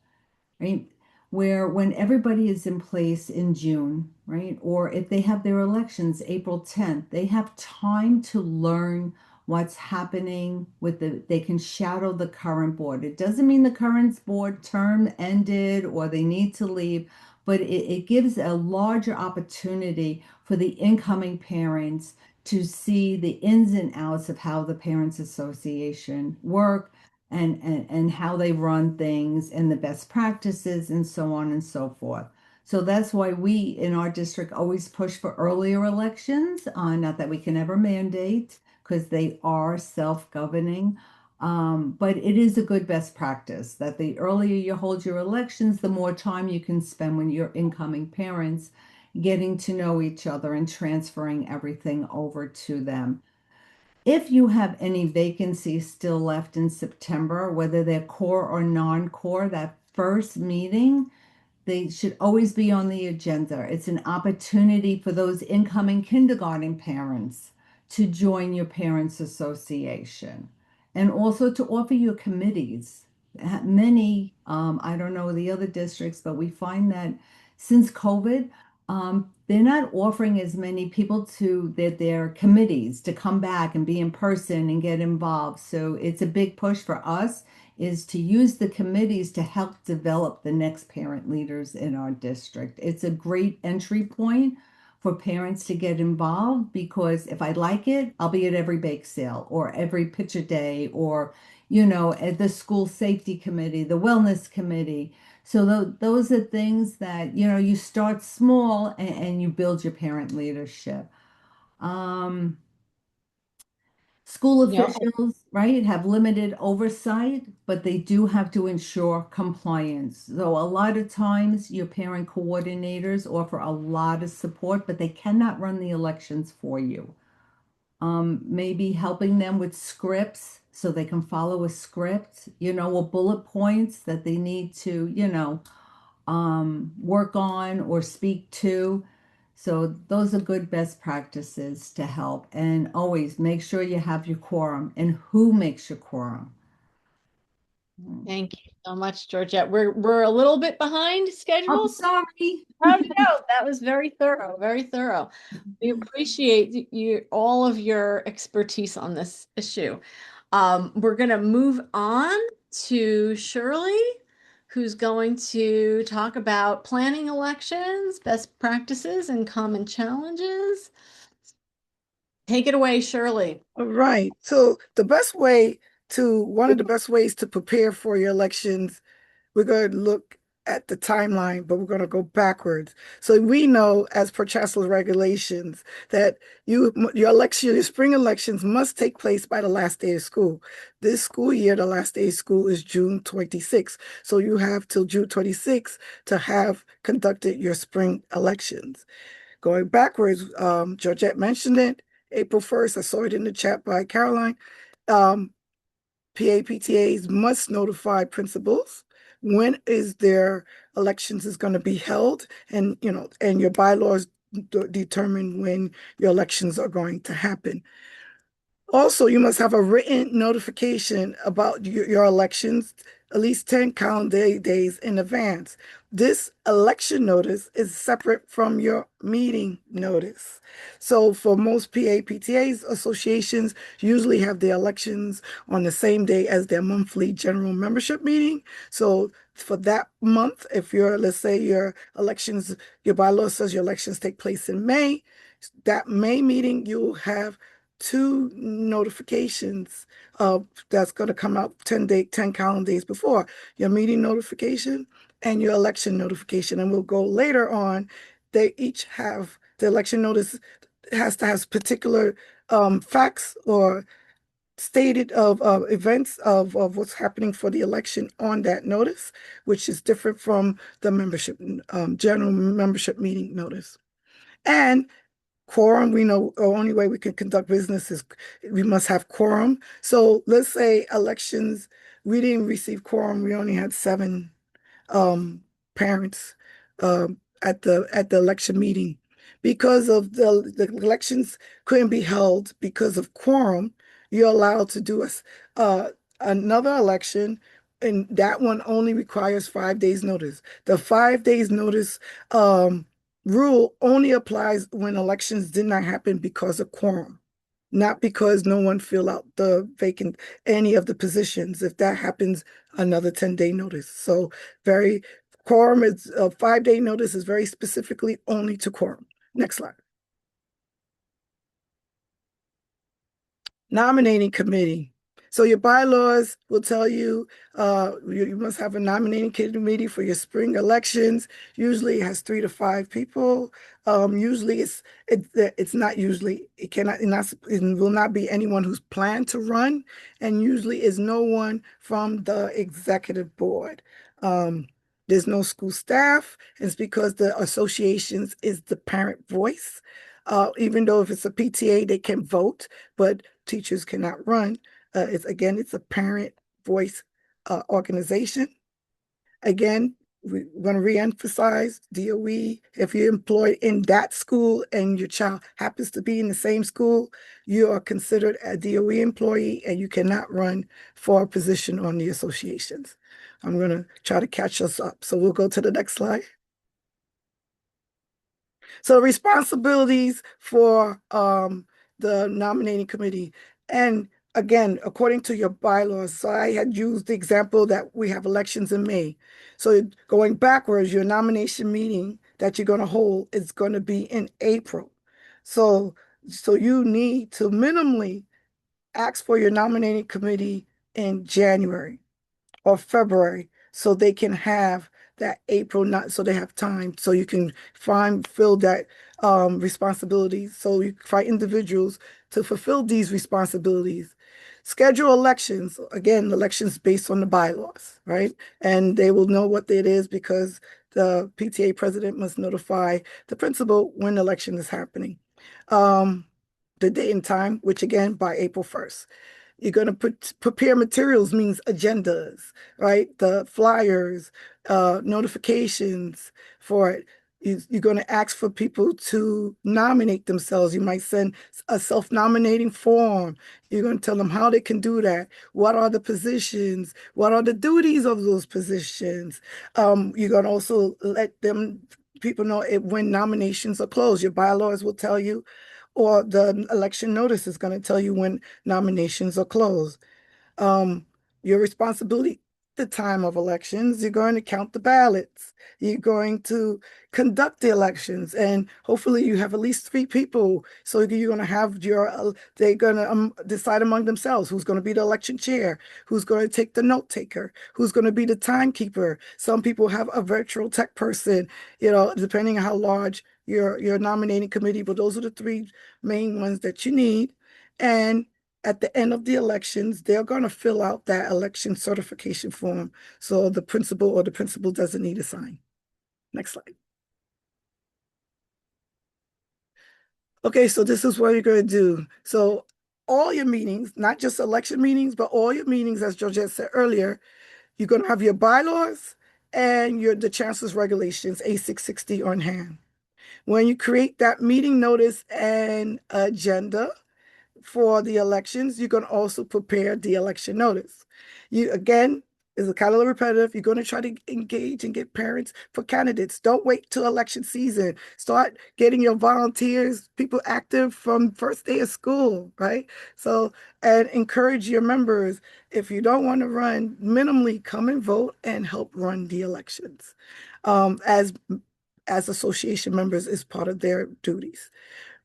right? Where when everybody is in place in June, right? Or if they have their elections April 10th, they have time to learn what's happening they can shadow the current board. It doesn't mean the current board term ended or they need to leave, but it gives a larger opportunity for the incoming parents to see the ins and outs of how the Parents Association work and how they run things and the best practices and so on and so forth. So that's why we in our district always push for earlier elections, not that we can ever mandate because they are self-governing. But it is a good best practice that the earlier you hold your elections, the more time you can spend with your incoming parents, getting to know each other and transferring everything over to them. If you have any vacancies still left in September, whether they're core or non-core, that first meeting, they should always be on the agenda. It's an opportunity for those incoming kindergarten parents to join your parents association and also to offer your committees. Many, I don't know the other districts, but we find that since COVID, they're not offering as many people to their committees to come back and be in person and get involved. So it's a big push for us is to use the committees to help develop the next parent leaders in our district. It's a great entry point for parents to get involved because if I like it, I'll be at every bake sale or every picture day or, at the school safety committee, the wellness committee. So those are things that, you start small and you build your parent leadership. School officials, right, have limited oversight, but they do have to ensure compliance. So a lot of times your parent coordinators offer a lot of support, but they cannot run the elections for you. Maybe helping them with scripts so they can follow a script, or bullet points that they need to, work on or speak to. So those are good best practices to help. And always make sure you have your quorum and who makes your quorum. Thank you so much, Georgette. We're a little bit behind schedule. I'm sorry. Oh, no, that was very thorough, very thorough. We appreciate all of your expertise on this issue. We're going to move on to Shirley, who's going to talk about planning elections, best practices, and common challenges. Take it away, Shirley. All right. So one of the best ways to prepare for your elections, we're going to look at the timeline, but we're going to go backwards. So we know, as per chancellor regulations, that your spring elections must take place by the last day of school. This school year, the last day of school is June 26th. So you have till June 26th to have conducted your spring elections. Going backwards, Georgette mentioned it. April 1st, I saw it in the chat by Caroline. PTAs must notify principals when is their elections is going to be held, and your bylaws determine when your elections are going to happen. Also, you must have a written notification about your elections at least 10 calendar days in advance. This election notice is separate from your meeting notice. So for most PTAs, associations usually have their elections on the same day as their monthly general membership meeting. So for that month, if let's say your bylaw says your elections take place in May, that May meeting, you'll have two notifications that's going to come out 10 calendar days before: your meeting notification and your election notification. And we'll go later on. They each have the election notice has to have particular facts or stated of events of what's happening for the election on that notice, which is different from the general membership meeting notice. And quorum, we know the only way we can conduct business is we must have quorum. So let's say elections, we didn't receive quorum. We only had 7 parents at the election meeting. Because of the elections couldn't be held because of quorum, you're allowed to do another election, and that one only requires 5 days notice. The 5 days notice rule only applies when elections did not happen because of quorum, not because no one filled out any of the positions. If that happens, another 10-day notice. So quorum is a 5-day notice is very specifically only to quorum. Next slide. Nominating committee. So your bylaws will tell you you must have a nominating committee for your spring elections. Usually it has 3 to 5 people. Usually it's not usually, it will not be anyone who's planned to run, and usually is no one from the executive board. There's no school staff. It's because the associations is the parent voice. Even though if it's a PTA, they can vote, but teachers cannot run. It's a parent voice organization. Again, we're going to reemphasize DOE. If you're employed in that school and your child happens to be in the same school, you are considered a DOE employee and you cannot run for a position on the associations. I'm going to try to catch us up. So we'll go to the next slide. So responsibilities for the nominating committee. And again, according to your bylaws, so I had used the example that we have elections in May. So going backwards, your nomination meeting that you're going to hold is going to be in April. So you need to minimally ask for your nominating committee in January or February, so they can have that April, not so they have time, so you can fill that responsibility. So you find individuals to fulfill these responsibilities. Schedule elections. Again, elections based on the bylaws, right? And they will know what it is because the PTA president must notify the principal when the election is happening. The date and time, which again, by April 1st. You're going to prepare materials, means agendas, right? The flyers, notifications for it. You're going to ask for people to nominate themselves. You might send a self-nominating form. You're going to tell them how they can do that. What are the positions? What are the duties of those positions? You're going to also let people know when nominations are closed. Your bylaws will tell you, or the election notice is going to tell you when nominations are closed. Your responsibility, the time of elections, you're going to count the ballots. You're going to conduct the elections, and hopefully you have at least 3 people. So you're going to have they're going to decide among themselves who's going to be the election chair, who's going to take the note taker, who's going to be the timekeeper. Some people have a virtual tech person, depending on how large your nominating committee, but those are the 3 main ones that you need. And at the end of the elections, they're going to fill out that election certification form. So the principal or the principal doesn't need to sign. Next slide. Okay, so this is what you're going to do. So all your meetings, not just election meetings, but all your meetings, as Georgette said earlier, you're going to have your bylaws and the chancellor's regulations, A660 on hand. When you create that meeting notice and agenda for the elections, you can also prepare the election notice. Again, is kind of repetitive. You're going to try to engage and get parents for candidates. Don't wait till election season. Start getting your volunteers, people active from first day of school, right? So, and encourage your members. If you don't want to run, minimally come and vote and help run the elections. As association members is part of their duties.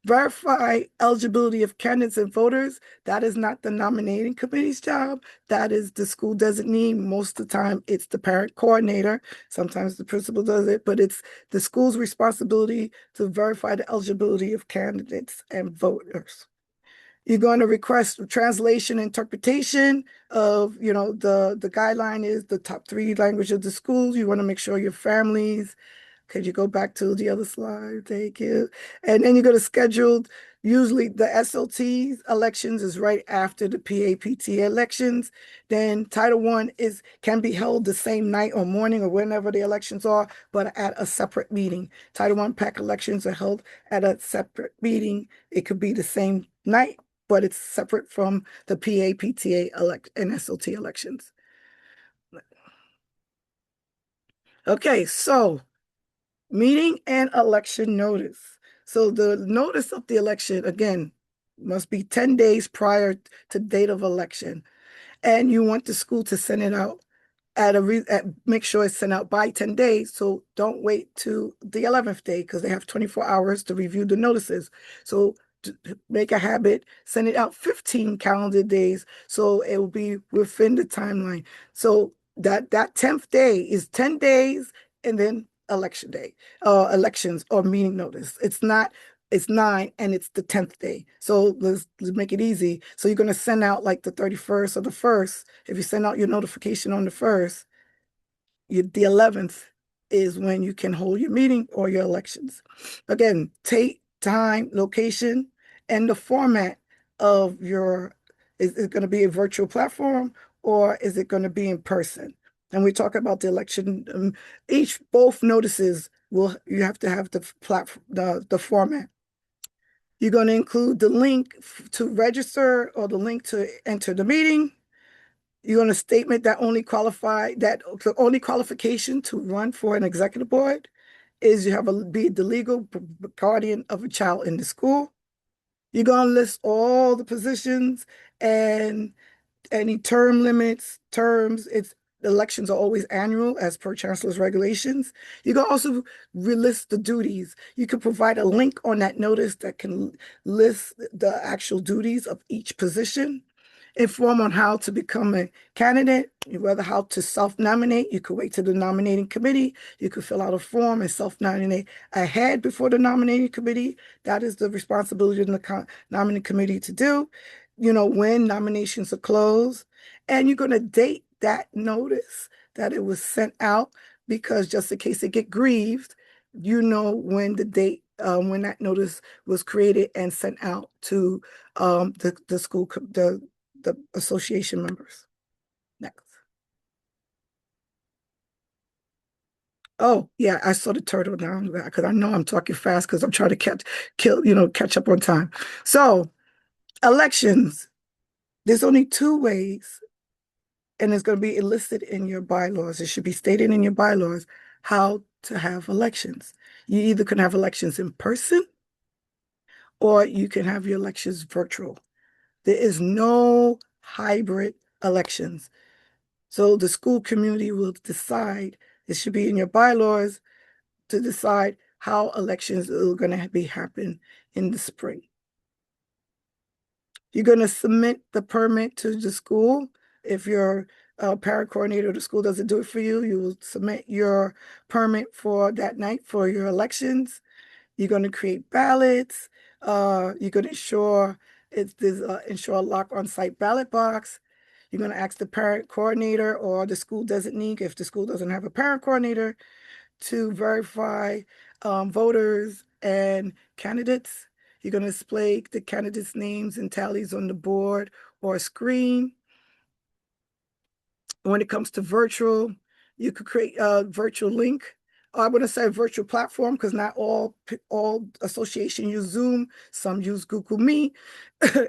Verify eligibility of candidates and voters. That is not the nominating committee's job. That is the school designee. Most of the time, it's the parent coordinator. Sometimes the principal does it, but it's the school's responsibility to verify the eligibility of candidates and voters. You're going to request translation interpretation of, the guideline is the top 3 languages of the schools. You want to make sure your families. Could you go back to the other slide? Thank you. And then you're going to schedule, usually the SLT elections is right after the PTA elections. Then Title I can be held the same night or morning or whenever the elections are, but at a separate meeting. Title I PAC elections are held at a separate meeting. It could be the same night, but it's separate from the PTA and SLT elections. Okay, so meeting and election notice. So the notice of the election, again, must be 10 days prior to date of election. And you want the school to send it out make sure it's sent out by 10 days. So don't wait to the 11th day because they have 24 hours to review the notices. So make a habit, send it out 15 calendar days. So it will be within the timeline. So that 10th day is 10 days and then election day, elections or meeting notice. It's 9 and it's the 10th day. So let's make it easy. So you're going to send out like the 31st or the 1st. If you send out your notification on the 1st, the 11th is when you can hold your meeting or your elections. Again, take time, location, and the format of is it going to be a virtual platform or is it going to be in person? And we talk about the election, both notices you have to have the platform, the format. You're going to include the link to register or the link to enter the meeting. You're going to statement that the only qualification to run for an executive board is you have be the legal guardian of a child in the school. You're going to list all the positions and any term limits, terms. Elections are always annual as per chancellor's regulations. You can also relist the duties. You can provide a link on that notice that can list the actual duties of each position. Inform on how to become a candidate, whether how to self-nominate. You could wait to the nominating committee. You could fill out a form and self-nominate ahead before the nominating committee. That is the responsibility of the nominating committee to do. When nominations are closed. And you're going to date that notice that it was sent out because just in case it get grieved, when the date, when that notice was created and sent out to the school, the association members. Next. Oh, yeah, I saw the turtle down because I know I'm talking fast because I'm trying to catch up on time. So, elections, there's only 2 ways, and it's going to be listed in your bylaws. It should be stated in your bylaws how to have elections. You either can have elections in person or you can have your elections virtual. There is no hybrid elections. So the school community will decide, it should be in your bylaws to decide how elections are going to be happen in the spring. You're going to submit the permit to the school. If your parent coordinator of the school doesn't do it for you, you will submit your permit for that night for your elections. You're going to create ballots. You're going to ensure ensure a lock on-site ballot box. You're going to ask the parent coordinator or the school designee, if the school doesn't have a parent coordinator, to verify voters and candidates. You're going to display the candidates' names and tallies on the board or screen. When it comes to virtual, you could create a virtual link. I want to say virtual platform because not all associations use Zoom. Some use Google Meet,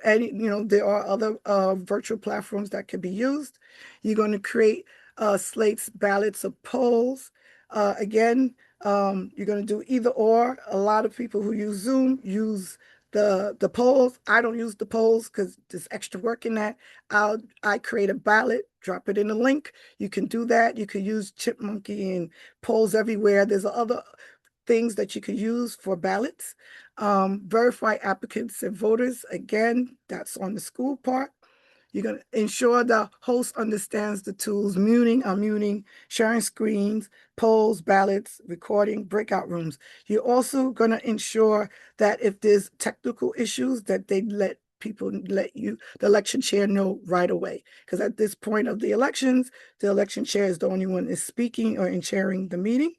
and there are other virtual platforms that can be used. You're going to create slates, ballots, or polls. Again, you're going to do either or. A lot of people who use Zoom use the polls. I don't use the polls because there's extra work in that. I create a ballot, drop it in a link. You can do that. You can use Chipmunky and polls everywhere. There's other things that you could use for ballots. Verify applicants and voters. Again, that's on the school part. You're going to ensure the host understands the tools, muting, unmuting, sharing screens, polls, ballots, recording, breakout rooms. You're also going to ensure that if there's technical issues, that they let the election chair know right away. Because at this point of the elections, the election chair is the only one is speaking or in chairing the meeting.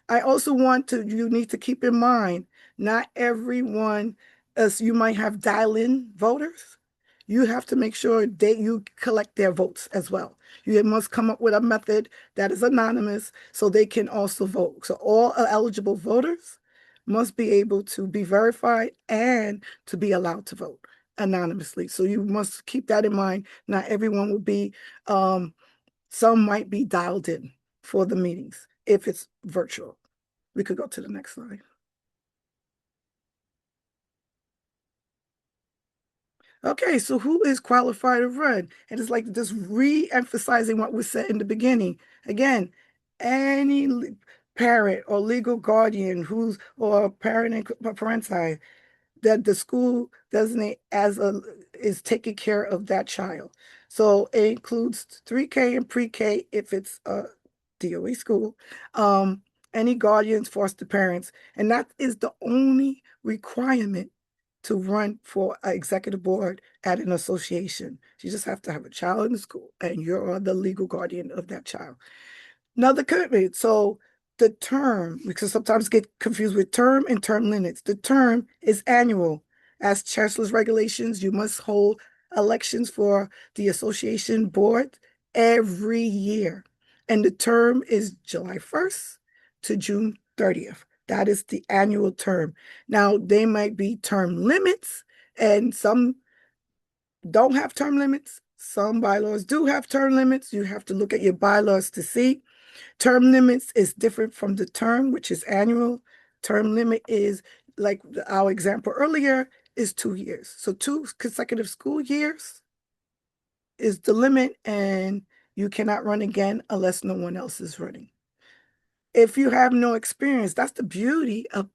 I also you need to keep in mind, not everyone, as you might have dial-in voters. You have to make sure you collect their votes as well. You must come up with a method that is anonymous so they can also vote. So all eligible voters must be able to be verified and to be allowed to vote anonymously. So you must keep that in mind. Not everyone will be, some might be dialed in for the meetings if it's virtual. We could go to the next slide. Okay, so who is qualified to run? And it's like just re-emphasizing what was said in the beginning. Again, any parent or legal guardian or parent and parenti that the school designate is taking care of that child. So it includes 3K and pre-K if it's a DOE school, any guardians, foster parents, and that is the only requirement to run for an executive board at an association. You just have to have a child in the school and you're the legal guardian of that child. Another commitment. So the term, because sometimes get confused with term and term limits. The term is annual. As chancellor's regulations, you must hold elections for the association board every year. And the term is July 1st to June 30th. That is the annual term. Now, they might be term limits, and some don't have term limits. Some bylaws do have term limits. You have to look at your bylaws to see. Term limits is different from the term, which is annual. Term limit is, like our example earlier, is 2 years. So 2 consecutive school years is the limit, and you cannot run again unless no one else is running. If you have no experience, that's the beauty of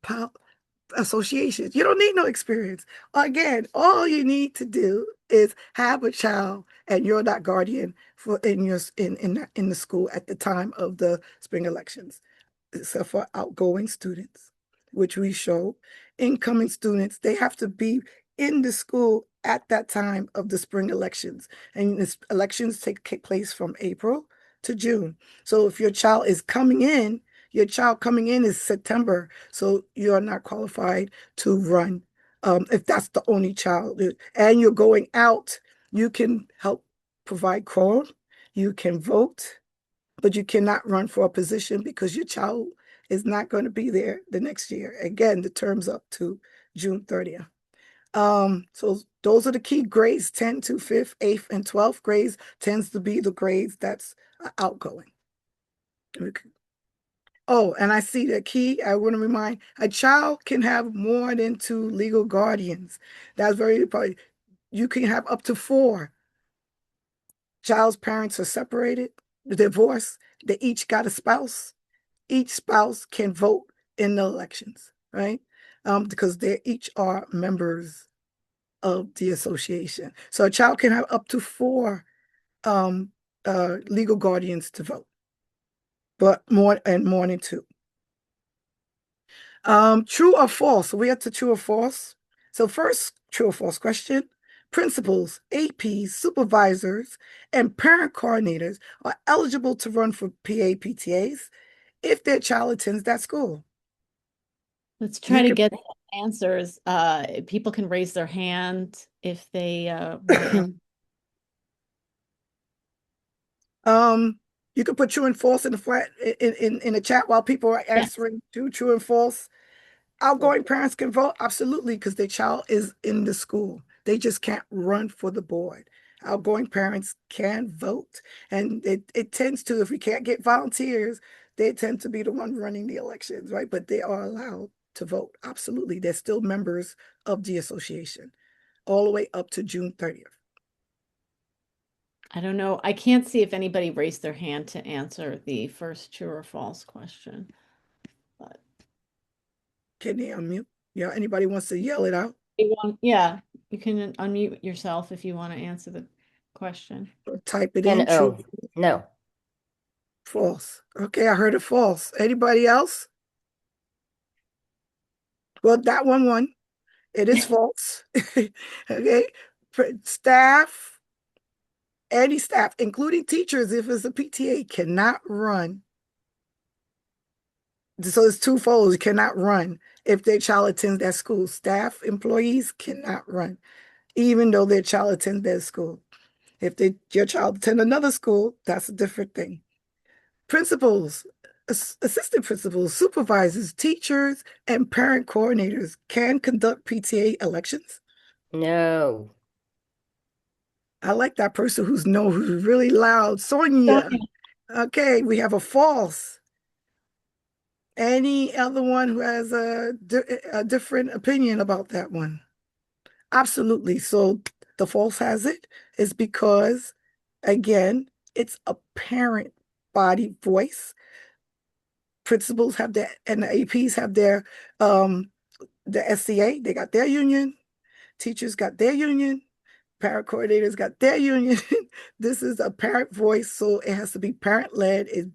associations. You don't need no experience. Again, all you need to do is have a child and you're that guardian in the school at the time of the spring elections, except for outgoing students, which we show. Incoming students, they have to be in the school at that time of the spring elections. And the elections take place from April to June. So if your child is coming in, your child coming in is September, so you're not qualified to run. If that's the only child, and you're going out, you can help provide quorum, you can vote, but you cannot run for a position because your child is not going to be there the next year. Again, the term's up to June 30th. So those are the key grades, 10 to 5th, 8th, and 12th grades tends to be the grades that's outgoing. Okay. Oh, and I see the key. I want to remind a child can have more than 2 legal guardians. That's very important. You can have up to 4. child's parents are separated, divorced, they each got a spouse. Each spouse can vote in the elections, right? Because they each are members of the association. So a child can have up to 4 legal guardians to vote, but more than 2. True or false? So we have to true or false. So first, true or false question. Principals, APs, supervisors, and parent coordinators are eligible to run for PTAs if their child attends that school. Let's try to get answers. People can raise their hand if they want to. You can put true and false in the flat in the chat while people are answering true and false. Outgoing parents can vote, absolutely, because their child is in the school. They just can't run for the board. Outgoing parents can vote. And it tends to, if we can't get volunteers, they tend to be the one running the elections, right? But they are allowed to vote. Absolutely. They're still members of the association all the way up to June 30th. I don't know. I can't see if anybody raised their hand to answer the first true or false question. But can they unmute? Yeah, anybody wants to yell it out? Yeah, you can unmute yourself if you want to answer the question. Or type it in. True. No. False. Okay, I heard it false. Anybody else? Well, that one won. It is false. Okay. Staff, any staff, including teachers, if it's a PTA, cannot run. So it's twofold. You cannot run if their child attends that school. Staff, employees cannot run, even though their child attends that school. If your child attends another school, that's a different thing. Principals, assistant principals, supervisors, teachers, and parent coordinators can conduct PTA elections. No. I like that person who's really loud. Sonia. Okay, we have a false. Any other one who has a different opinion about that one? Absolutely. So the false has it is because, again, it's a parent body voice. Principals have that, and the APs have their the SCA, they got their union, teachers got their union, parent coordinators got their union. This is a parent voice, so it has to be parent-led, it's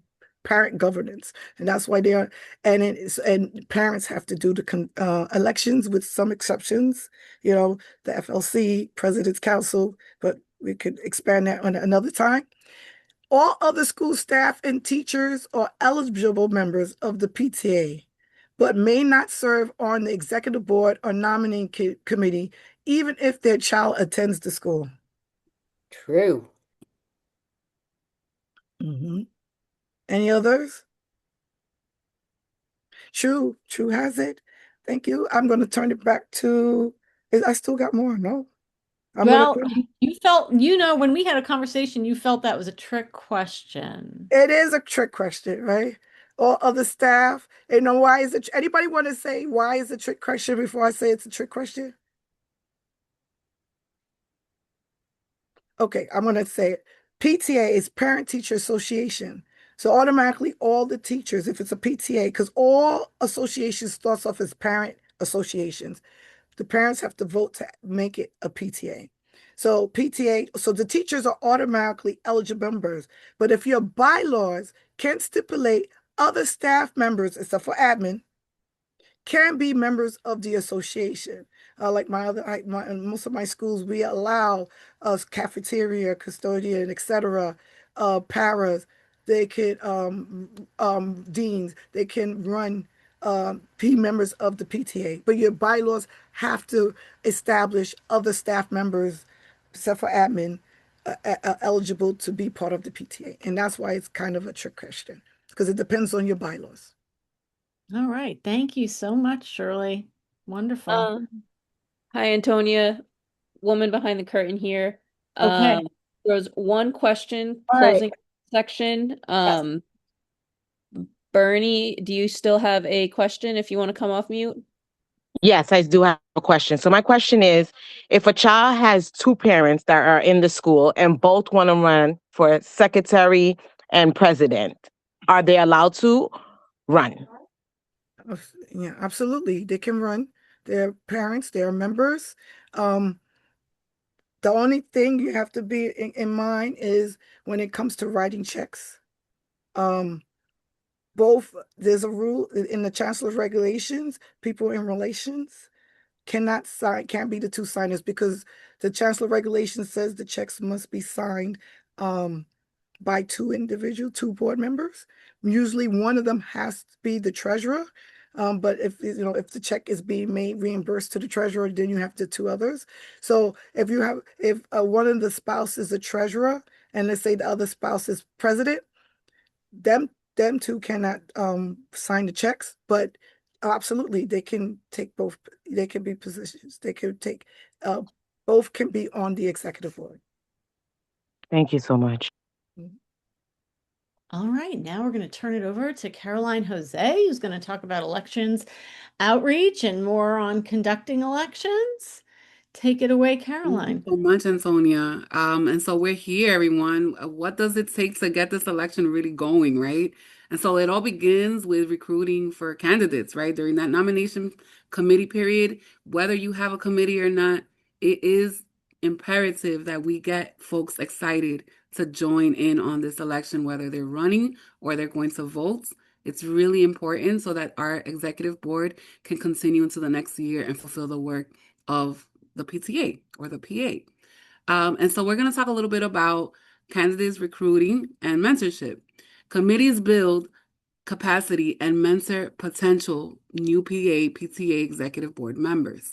parent governance, and that's why and parents have to do the elections with some exceptions, the FLC, President's Council, but we could expand that on another time. All other school staff and teachers are eligible members of the PTA, but may not serve on the executive board or nominating committee, even if their child attends the school. True. Any others? True has it. Thank you. I'm going to turn it back to, I still got more, no? You felt, when we had a conversation, you felt that was a trick question. It is a trick question, right? All other staff, why is it? Anybody want to say why is it a trick question before I say it's a trick question? Okay, I'm going to say it. PTA is Parent Teacher Association. So automatically all the teachers, if it's a PTA, because all associations starts off as parent associations, the parents have to vote to make it a PTA. So so the teachers are automatically eligible members. But if your bylaws can stipulate other staff members, except for admin, can be members of the association. Like most of my schools, we allow us cafeteria, custodian, etc. Paras. They can deans. They can run be members of the PTA. But your bylaws have to establish other staff members, except for admin, eligible to be part of the PTA. And that's why it's kind of a trick question, because it depends on your bylaws. All right. Thank you so much, Shirley. Wonderful. Hi, Antonia, woman behind the curtain here. Okay. There was one question, All closing right. section. Yes. Bernie, do you still have a question if you want to come off mute? Yes, I do have a question. So my question is, if a child has two parents that are in the school and both want to run for secretary and president, are they allowed to run? Yeah, absolutely. They can run. They're parents, they're members. Um, the only thing you have to be in mind is when it comes to writing checks. Um, there's a rule in the chancellor's regulations, people in relations can't be the two signers because the chancellor regulation says the checks must be signed by two board members. Usually one of them has to be the treasurer. But if if the check is being made reimbursed to the treasurer, then you have the two others. So if one of the spouse is a treasurer and let's say the other spouse is president, them two cannot sign the checks, but absolutely they can take both. They can be positions. They can take both can be on the executive board. Thank you so much. All right, now we're going to turn it over to Caroline Jose, who's going to talk about elections outreach and more on conducting elections. Take it away, Caroline. Thank you so much, Antonia. And so we're here, everyone. What does it take to get this election really going, right? And so it all begins with recruiting for candidates, right? During that nomination committee period, whether you have a committee or not, it is imperative that we get folks excited to join in on this election, whether they're running or they're going to vote. It's really important so that our executive board can continue into the next year and fulfill the work of the PTA or the PA. And so we're going to talk a little bit about candidates recruiting and mentorship. Committees build capacity and mentor potential new PTA executive board members.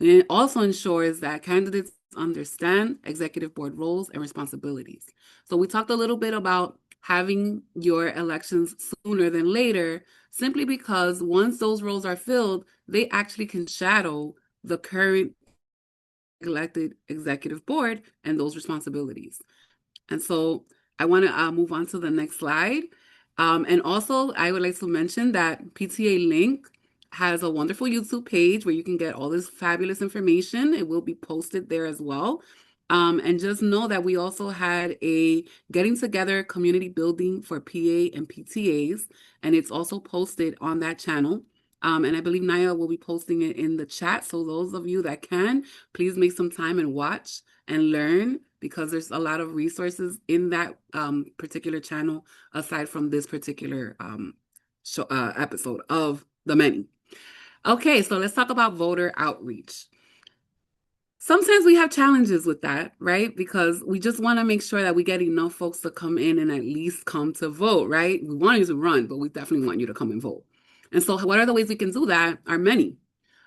And it also ensures that candidates understand executive board roles and responsibilities. So we talked a little bit about having your elections sooner than later, simply because once those roles are filled, they actually can shadow the current elected executive board and those responsibilities. And so I want to move on to the next slide. And also, I would like to mention that PTAlink has a wonderful YouTube page where you can get all this fabulous information. It will be posted there as well. And just know that we also had a getting together community building for PA and PTAs, and it's also posted on that channel. And I believe Naya will be posting it in the chat. So those of you that can, please make some time and watch and learn, because there's a lot of resources in that particular channel aside from this particular episode of the many. Okay, so let's talk about voter outreach. Sometimes we have challenges with that, right? Because we just want to make sure that we get enough folks to come in and at least come to vote, right? We want you to run, but we definitely want you to come and vote. And so what are the ways we can do that? Are many.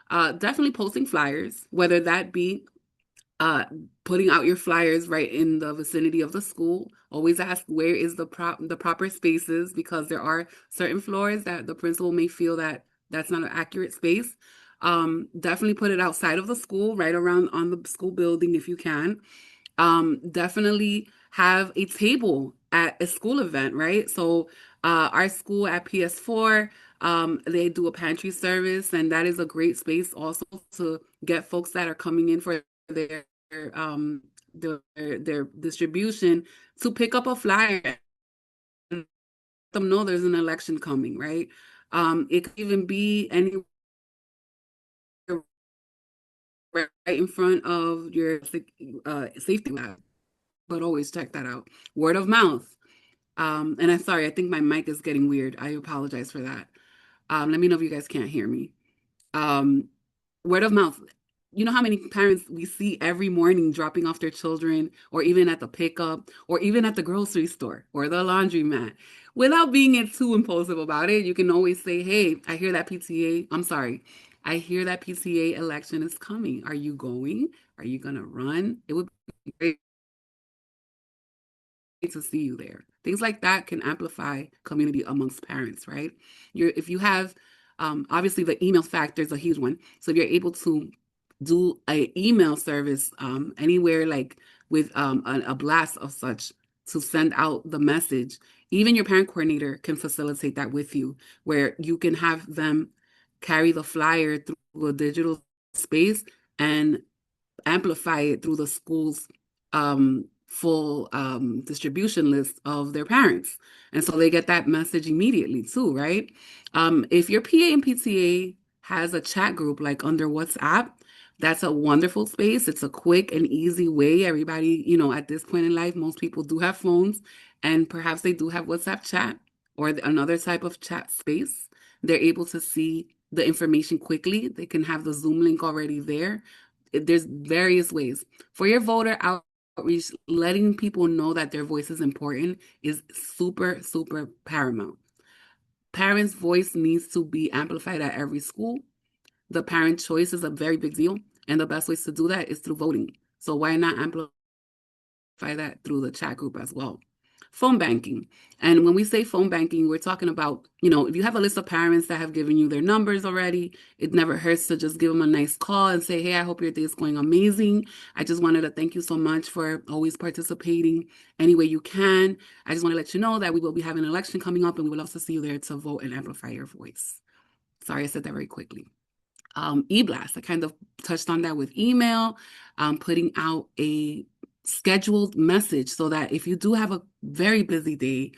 Definitely posting flyers, whether that be putting out your flyers right in the vicinity of the school. Always ask where is the proper spaces, because there are certain floors that the principal may feel that that's not an accurate space. Definitely put it outside of the school, right around on the school building if you can. Definitely have a table at a school event, right? So our school at PS4, they do a pantry service, and that is a great space also to get folks that are coming in for their their distribution to pick up a flyer and let them know there's an election coming, right? It could even be anywhere right in front of your safety lab, but always check that out. Word of mouth. And I'm sorry, I think my mic is getting weird. I apologize for that. Let me know if you guys can't hear me. Word of mouth. You know how many parents we see every morning dropping off their children, or even at the pickup, or even at the grocery store or the laundromat. Without being too impulsive about it, you can always say, hey, I hear that PTA election is coming. Are you going? Are you going to run? It would be great to see you there. Things like that can amplify community amongst parents, right? If you have, obviously the email factor is a huge one. So if you're able to do an email service anywhere, like with a blast of such, to send out the message, even your parent coordinator can facilitate that with you, where you can have them carry the flyer through a digital space and amplify it through the school's full distribution list of their parents. And so they get that message immediately too, right? If your PA and PTA has a chat group like under WhatsApp, that's a wonderful space. It's a quick and easy way. Everybody, at this point in life, most people do have phones and perhaps they do have WhatsApp chat or another type of chat space. They're able to see the information quickly. They can have the Zoom link already there. There's various ways. For your voter outreach, letting people know that their voice is important is super, super paramount. Parents' voice needs to be amplified at every school. The parent choice is a very big deal, and the best ways to do that is through voting. So why not amplify that through the chat group as well? Phone banking. And when we say phone banking, we're talking about, if you have a list of parents that have given you their numbers already, it never hurts to just give them a nice call and say, hey, I hope your day is going amazing. I just wanted to thank you so much for always participating any way you can. I just want to let you know that we will be having an election coming up and we would love to see you there to vote and amplify your voice. Sorry, I said that very quickly. E-blast, I kind of touched on that with email, putting out a scheduled message so that if you do have a very busy day,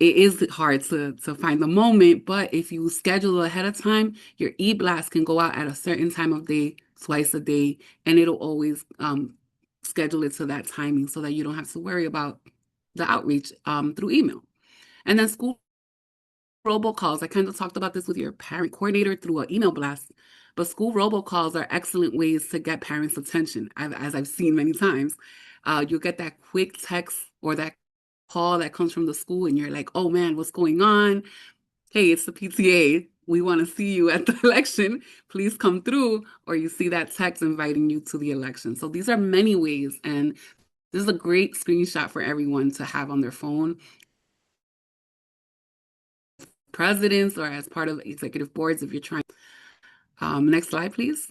it is hard to find the moment, but if you schedule ahead of time, your e-blast can go out at a certain time of day, twice a day, and it'll always schedule it to that timing so that you don't have to worry about the outreach through email. And then school robocalls. I kind of talked about this with your parent coordinator through an email blast, but school robocalls are excellent ways to get parents' attention, as I've seen many times. You'll get that quick text or that call that comes from the school, and you're like, oh man, what's going on? Hey, it's the PTA. We want to see you at the election. Please come through. Or you see that text inviting you to the election. So these are many ways, and this is a great screenshot for everyone to have on their phone. Presidents or as part of executive boards if you're trying. Next slide, please.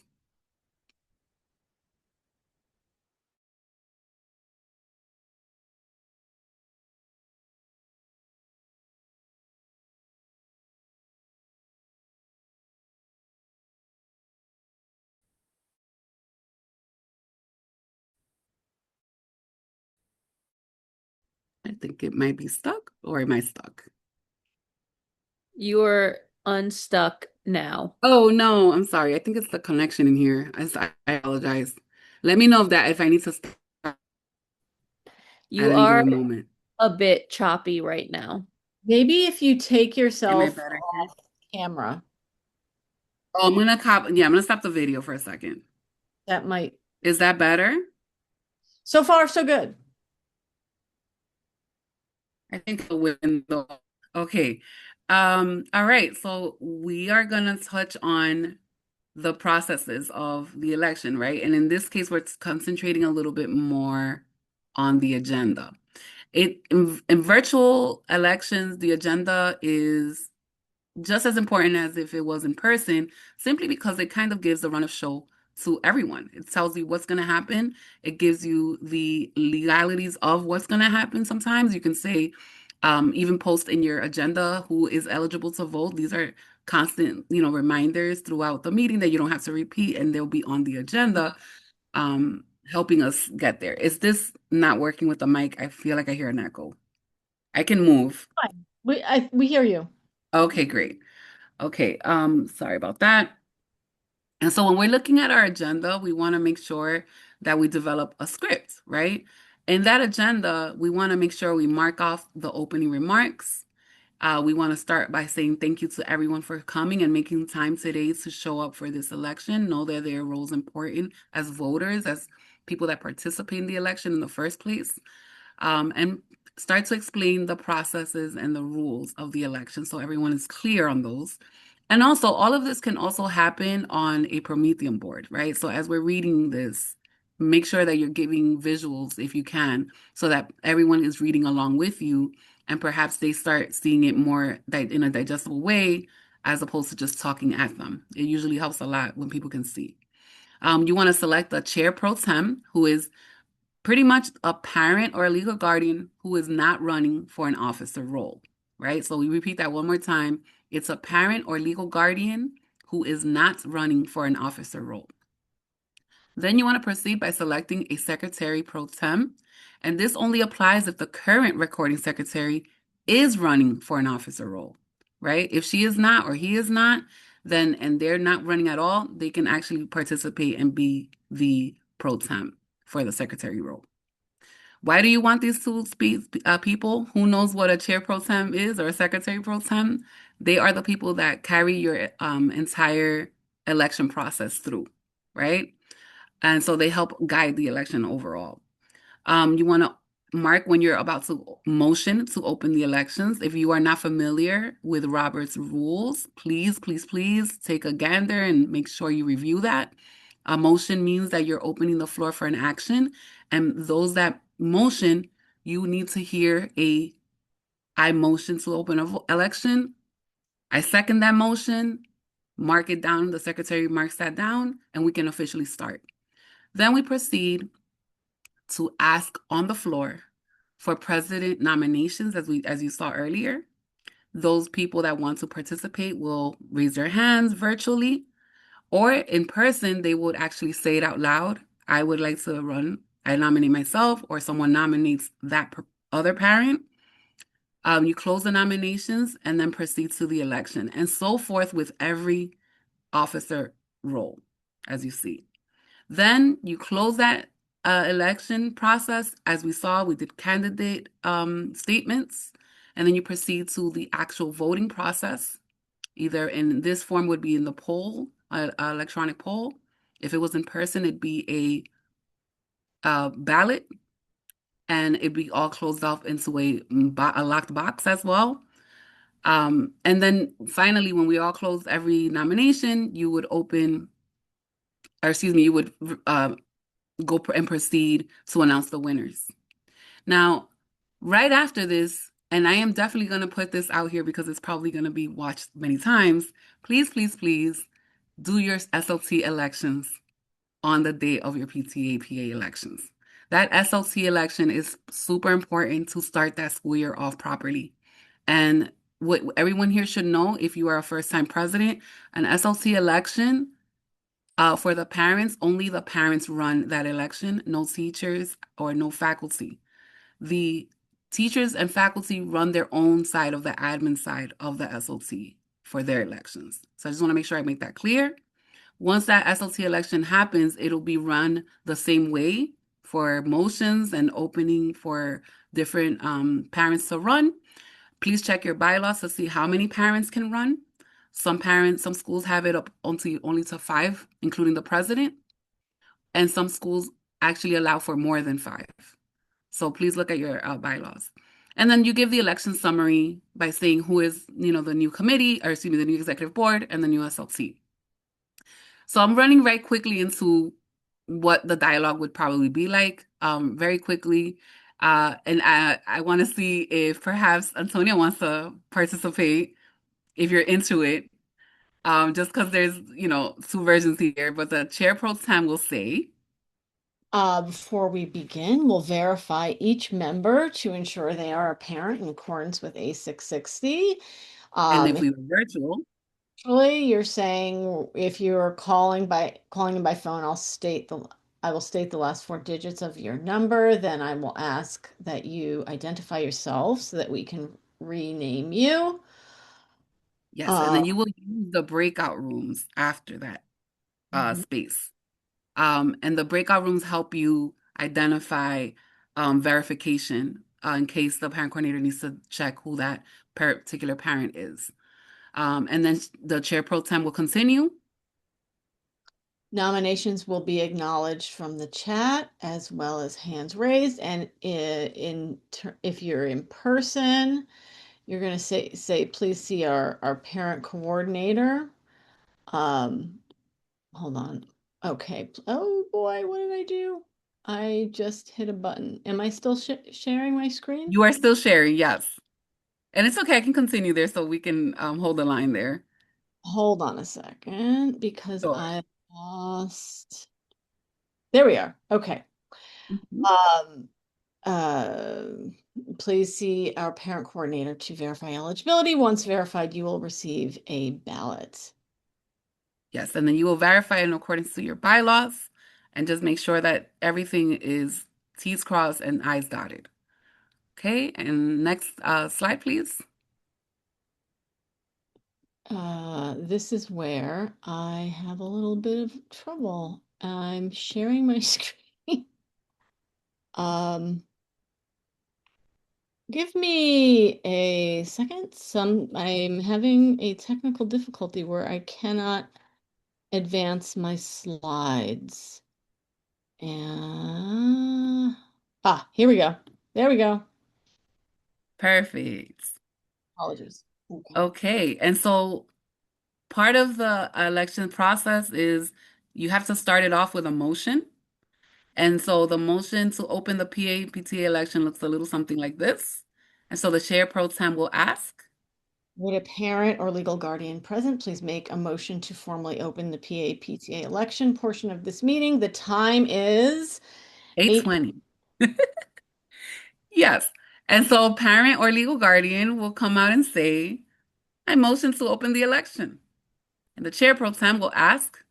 I think it might be stuck, or am I stuck? You're unstuck now. Oh no, I'm sorry. I think it's the connection in here. I apologize. Let me know if I need to stop You at any are given moment. a bit choppy right now. Maybe if you take Am I yourself better? off camera, Oh, I'm gonna stop the video for a second. that might. Is that better? So far, so good. I think the window. Okay. All right. So we are gonna touch on the processes of the election, right? And in this case, we're concentrating a little bit more on the agenda. In virtual elections, the agenda is just as important as if it was in person, simply because it kind of gives a run of show to everyone. It tells you what's going to happen. It gives you the legalities of what's going to happen. Sometimes you can say, even post in your agenda who is eligible to vote. These are constant, reminders throughout the meeting that you don't have to repeat, and they'll be on the agenda, helping us get there. Is this not working with the mic? I feel like I hear an echo. I can move. Fine. We hear you. Okay, great. Okay, sorry about that. And so when we're looking at our agenda, we want to make sure that we develop a script, right? In that agenda, we want to make sure we mark off the opening remarks. We want to start by saying thank you to everyone for coming and making time today to show up for this election. Know that their role is important as voters, as people that participate in the election in the first place. And start to explain the processes and the rules of the election so everyone is clear on those. And also, all of this can also happen on a Promethean board, right? So as we're reading this, make sure that you're giving visuals if you can, so that everyone is reading along with you, and perhaps they start seeing it more in a digestible way, as opposed to just talking at them. It usually helps a lot when people can see. You want to select a chair pro tem, who is pretty much a parent or a legal guardian who is not running for an officer role, right? So we repeat that one more time. It's a parent or legal guardian who is not running for an officer role. Then you want to proceed by selecting a secretary pro tem. And this only applies if the current recording secretary is running for an officer role, right? If she is not or he is not, then and they're not running at all, they can actually participate and be the pro tem for the secretary role. Why do you want these two people? Who knows what a chair pro tem is or a secretary pro tem? They are the people that carry your entire election process through, right? And so they help guide the election overall. You want to mark when you're about to motion to open the elections. If you are not familiar with Robert's rules, please, please, please take a gander and make sure you review that. A motion means that you're opening the floor for an action, and those that motion, you need to hear I motion to open an election. I second that motion. Mark it down. The secretary marks that down, and we can officially start. Then we proceed to ask on the floor for president nominations, as you saw earlier. Those people that want to participate will raise their hands virtually, or in person, they would actually say it out loud. I would like to run. I nominate myself, or someone nominates that other parent. You close the nominations and then proceed to the election, and so forth with every officer role, as you see. Then you close that election process. As we saw, we did candidate statements, and then you proceed to the actual voting process. Either in this form would be in the poll, electronic poll. If it was in person, it'd be a ballot, and it'd be all closed off into a locked box as well. And then finally, when we all closed every nomination, you would open, or excuse me, you would go and proceed to announce the winners. Now, right after this, and I am definitely going to put this out here because it's probably going to be watched many times, please, please, please do your SLT elections on the day of your PTA PA elections. That SLT election is super important to start that school year off properly. And what everyone here should know, if you are a first-time president, an SLT election for the parents, only the parents run that election, no teachers or no faculty. The teachers and faculty run their own side of the admin side of the SLT for their elections. So I just want to make sure I make that clear. Once that SLT election happens, it'll be run the same way for motions and opening for different parents to run. Please check your bylaws to see how many parents can run. Some schools have it up only to 5, including the president, and some schools actually allow for more than 5. So please look at your bylaws. And then you give the election summary by saying who is, the new committee, or excuse me, the new executive board and the new SLT. So I'm running very quickly into what the dialogue would probably be like, very quickly. And I want to see if perhaps Antonia wants to participate, if you're into it. Just because there's, 2 versions here, but the chair pro tem will say, Before we begin, we'll verify each member to ensure they are a parent in accordance with A660. and if we were virtual, Actually, you're saying if you're calling in by phone, I will state the last 4 digits of your number. Then I will ask that you identify yourself so that we can rename you. yes, and then you will use the breakout rooms after that space. And the breakout rooms help you identify verification in case the parent coordinator needs to check who that particular parent is. And then the chair pro tem will continue. Nominations will be acknowledged from the chat as well as hands raised. And if you're in person, you're going to say, please see our parent coordinator. Hold on. Okay. Oh boy, what did I do? I just hit a button. Am I still sharing my screen? You are still sharing, yes. And it's okay, I can continue there so we can hold the line there. Hold on a second because Sure. I lost. There we are. Okay. Please see our parent coordinator to verify eligibility. Once verified, you will receive a ballot. Yes, and then you will verify in accordance to your bylaws, and just make sure that everything is T's crossed and I's dotted. Okay, and next slide, please. This is where I have a little bit of trouble. I'm sharing my screen. Give me a second. I'm having a technical difficulty where I cannot advance my slides. And here we go. There we go. Perfect. Apologies. Okay, and so part of the election process is you have to start it off with a motion. And so the motion to open the PTA election looks a little something like this. And so the chair pro tem will ask. Would a parent or legal guardian present please make a motion to formally open the PTA election portion of this meeting? The time is 8:20. Yes. And so a parent or legal guardian will come out and say, I motion to open the election. And the chair pro tem will ask.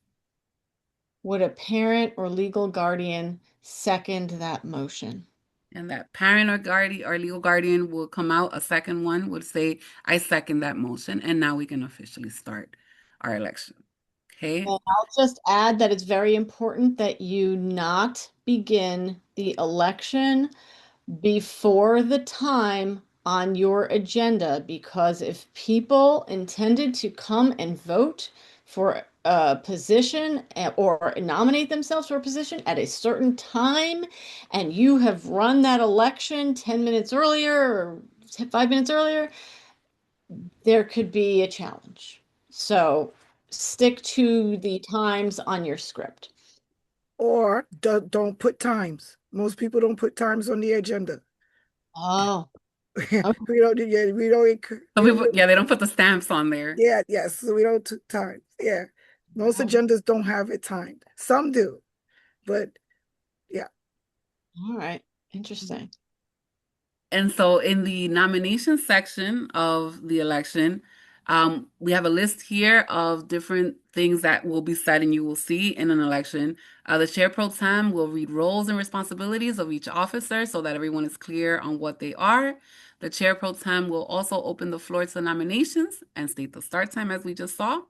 Would a parent or legal guardian second that motion? And that parent or guardian or legal guardian will come out, a second one would say, I second that motion. And now we can officially start our election. Okay. And I'll just add that it's very important that you not begin the election before the time on your agenda, because if people intended to come and vote for a position or nominate themselves for a position at a certain time, and you have run that election 10 minutes earlier or 5 minutes earlier, there could be a challenge. So stick to the times on your script. Or don't put times. Most people don't put times on the agenda. Oh, We don't. Yeah, we don't. Some people, yeah, they don't put the stamps on there. Yeah, yes. So we don't do times. Yeah, most agendas don't have it timed. Some do, but yeah. all right. Interesting. And so in the nomination section of the election, we have a list here of different things that will be said and you will see in an election. The chair pro tem will read roles and responsibilities of each officer so that everyone is clear on what they are. The chair pro tem will also open the floor to nominations and state the start time as we just saw.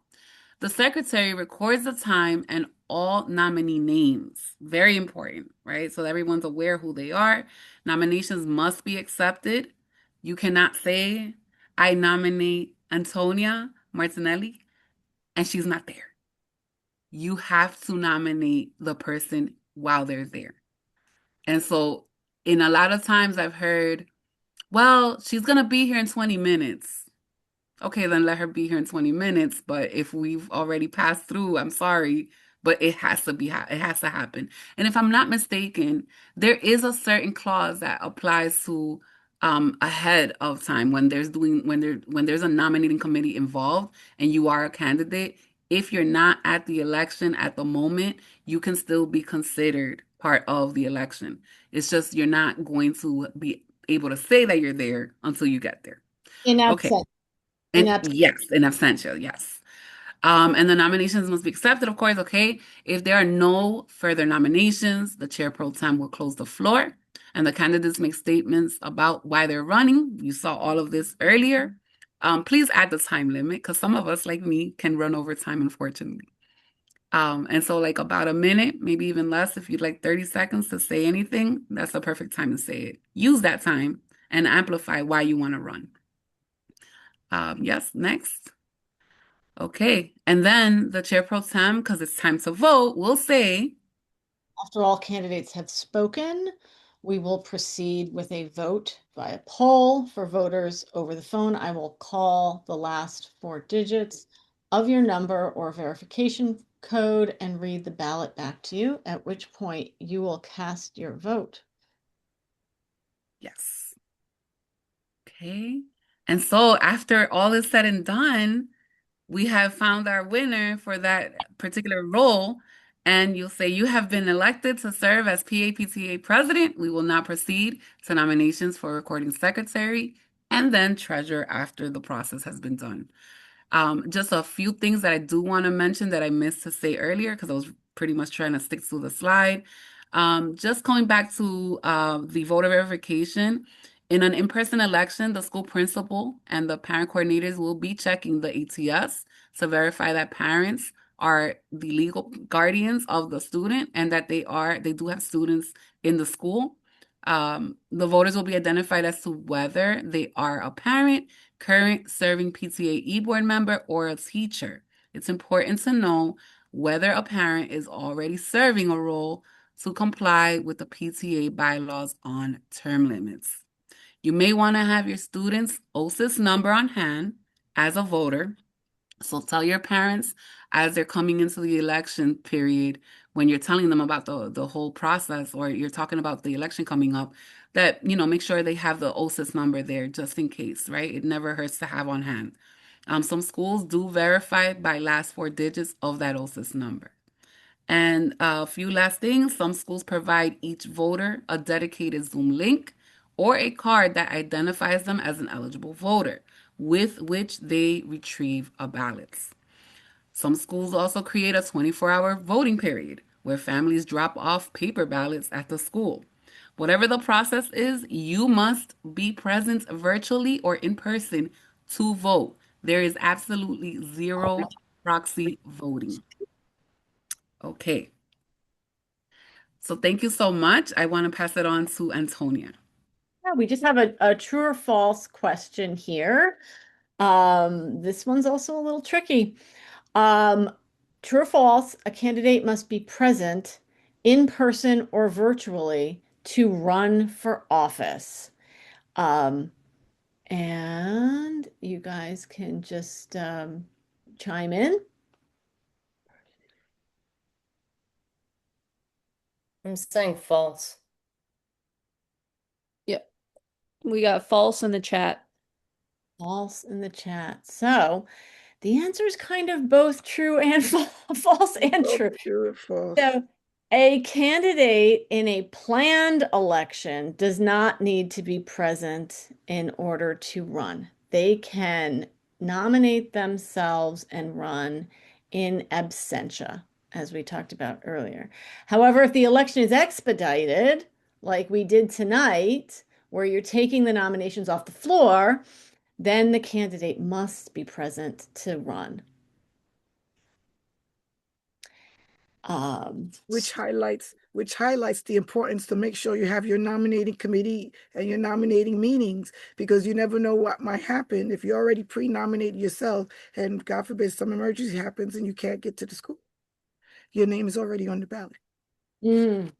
The secretary records the time and all nominee names. Very important, right? So that everyone's aware who they are. Nominations must be accepted. You cannot say, I nominate Antonia Martinelli, and she's not there. You have to nominate the person while they're there. And so in a lot of times I've heard, well, she's going to be here in 20 minutes. Okay, then let her be here in 20 minutes. But if we've already passed through, I'm sorry, but it has to it has to happen. And if I'm not mistaken, there is a certain clause that applies to ahead of time when there's a nominating committee involved and you are a candidate. If you're not at the election at the moment, you can still be considered part of the election. It's just you're not going to be able to say that you're there until you get there. In Okay. absentia. Yes, in absentia, yes. And the nominations must be accepted, of course, okay? If there are no further nominations, the chair pro tem will close the floor and the candidates make statements about why they're running. You saw all of this earlier. Please add the time limit because some of us, like me, can run over time, unfortunately. And so like about a minute, maybe even less, if you'd like 30 seconds to say anything, that's the perfect time to say it. Use that time and amplify why you want to run. Yes, next. Okay, and then the chair pro tem, because it's time to vote, will say, After all candidates have spoken, we will proceed with a vote via poll. For voters over the phone, I will call the last 4 digits of your number or verification code and read the ballot back to you, at which point you will cast your vote. yes. Okay, and so after all is said and done, we have found our winner for that particular role. And you'll say, you have been elected to serve as PTA president. We will now proceed to nominations for recording secretary and then treasurer after the process has been done. Just a few things that I do want to mention that I missed to say earlier because I was pretty much trying to stick to the slide. Just going back to the voter verification. In an in-person election, the school principal and the parent coordinators will be checking the ATS to verify that parents are the legal guardians of the student and that they do have students in the school. The voters will be identified as to whether they are a parent, current serving PTA e-board member, or a teacher. It's important to know whether a parent is already serving a role to comply with the PTA bylaws on term limits. You may want to have your student's OSIS number on hand as a voter. So tell your parents as they're coming into the election period, when you're telling them about the whole process or you're talking about the election coming up, that, make sure they have the OSIS number there just in case, right? It never hurts to have on hand. Some schools do verify by last four digits of that OSIS number. And a few last things, some schools provide each voter a dedicated Zoom link or a card that identifies them as an eligible voter, with which they retrieve a ballot. Some schools also create a 24-hour voting period where families drop off paper ballots at the school. Whatever the process is, you must be present virtually or in person to vote. There is absolutely zero proxy voting. Okay. So thank you so much. I want to pass it on to Antonia. Yeah, we just have a true or false question here. This one's also a little tricky. True or false, a candidate must be present in person or virtually to run for office. And you guys can just chime in. I'm saying false. Yep. We got false in the chat. False in the chat. So the answer is kind of both true and false and true. True or false? So a candidate in a planned election does not need to be present in order to run. They can nominate themselves and run in absentia, as we talked about earlier. However, if the election is expedited, like we did tonight, where you're taking the nominations off the floor, then the candidate must be present to run. Which highlights the importance to make sure you have your nominating committee and your nominating meetings, because you never know what might happen if you already pre-nominated yourself and God forbid some emergency happens and you can't get to the school. Your name is already on the ballot. True,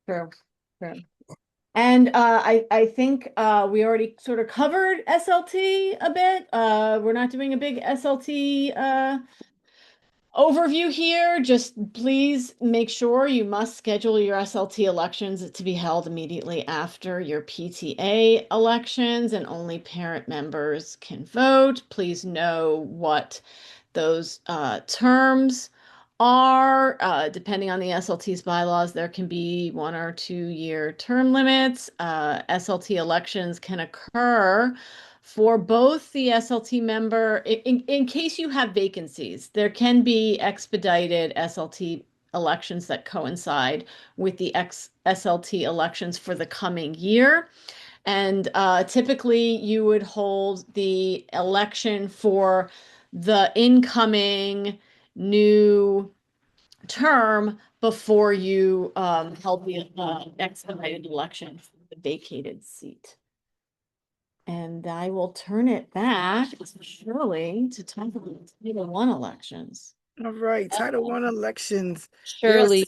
true. And I think we already sort of covered SLT a bit. We're not doing a big SLT overview here. Just please make sure you must schedule your SLT elections to be held immediately after your PTA elections, and only parent members can vote. Please know what those terms are. Depending on the SLT's bylaws, there can be 1 or 2 year term limits. SLT elections can occur for both the SLT member, in case you have vacancies. There can be expedited SLT elections that coincide with the SLT elections for the coming year. And typically you would hold the election for the incoming new term before you held the expedited election for the vacated seat. And I will turn it back to Shirley to talk about Title I elections. All right, Title I elections. Shirley, Yes.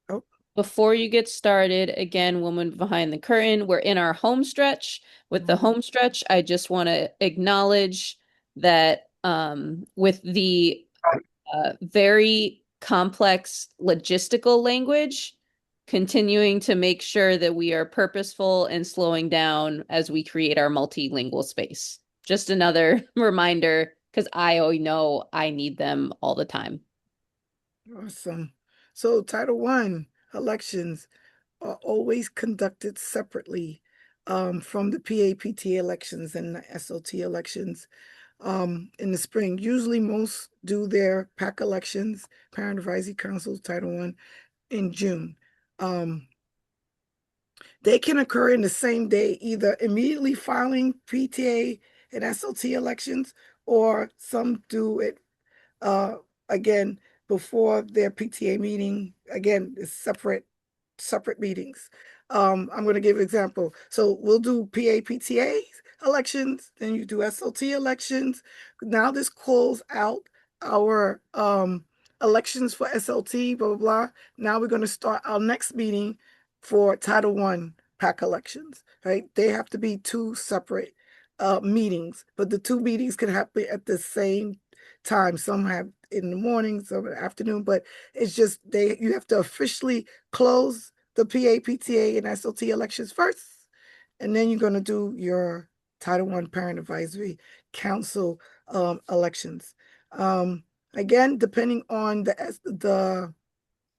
Oh. Before you get started, again, woman behind the curtain, we're in our home stretch. With the home stretch, I just want to acknowledge that with the very complex logistical language, continuing to make sure that we are purposeful and slowing down as we create our multilingual space. Just another reminder, because I know I need them all the time. Awesome. So Title I elections are always conducted separately from the PTA elections and the SLT elections. in the spring. Usually most do their PAC elections, Parent Advisory Council Title I, in June. They can occur in the same day, either immediately filing PTA and SLT elections, or some do it again before their PTA meeting. Again, it's separate meetings. I'm going to give an example. So we'll do PTA elections, then you do SLT elections. Now this calls out our elections for SLT, blah, blah, blah. Now we're going to start our next meeting for Title I PAC elections, right? They have to be two separate meetings, but the two meetings can happen at the same time. Some have in the morning, some in the afternoon, but it's just you have to officially close the PA, PTA, and SLT elections first, and then you're going to do your Title I Parent Advisory Council elections. Again, depending on the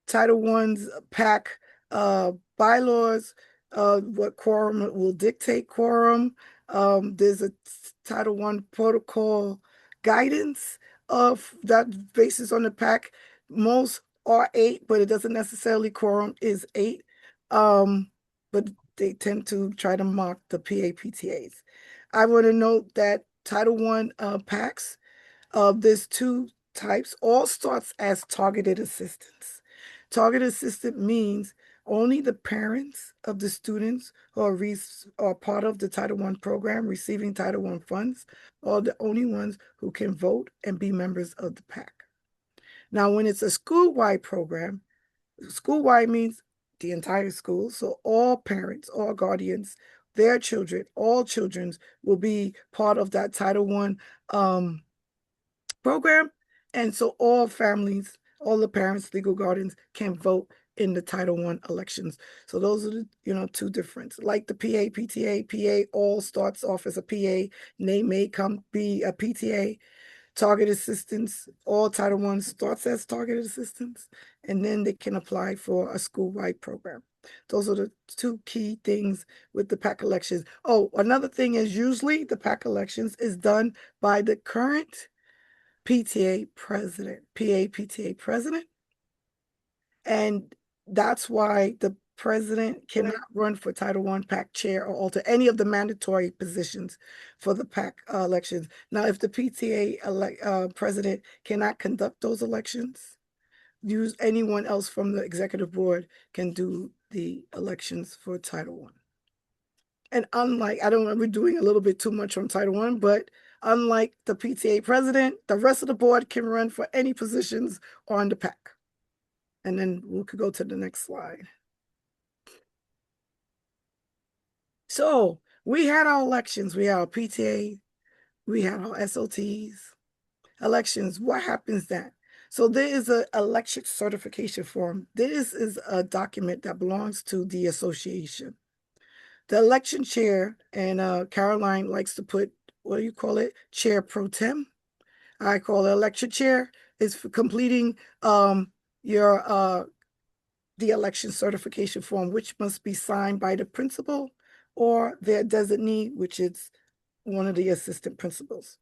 Title I's PAC bylaws, what quorum will dictate quorum. There's a Title I protocol guidance of that basis on the PAC. Most are 8, but it doesn't necessarily quorum is 8. But they tend to try to mock the PAPTAs. I want to note that Title I PACs, there's 2 types. All starts as targeted assistance. Targeted assistance means only the parents of the students who are part of the Title I program receiving Title I funds are the only ones who can vote and be members of the PAC. Now, when it's a school-wide program, school-wide means the entire school. So all parents, all guardians, their children, all children will be part of that Title I program. And so all families, all the parents, legal guardians can vote in the Title I elections. So those are the 2 difference. Like the PA, PTA, PA all starts off as a PA, and they may be a PTA. Target assistance, all Title I starts as targeted assistance, and then they can apply for a school-wide program. Those are the 2 key things with the PAC elections. Oh, another thing is usually the PAC elections is done by the current PTA president, PA PTA president. And that's why the president cannot run for Title I PAC chair or alter any of the mandatory positions for the PAC elections. Now, if the PTA president cannot conduct those elections, use anyone else from the executive board can do the elections for Title I. And unlike, I don't know, we're doing a little bit too much on Title I, but unlike the PTA president, the rest of the board can run for any positions on the PAC. And then we could go to the next slide. So we had our elections, we had our PTA, we had our SOTs, elections. What happens then? So there is an election certification form. This is a document that belongs to the association. The election chair, and Caroline likes to put, what do you call it? Chair pro tem. I call it election chair, is for completing your the election certification form, which must be signed by the principal or their designee, which is one of the assistant principals,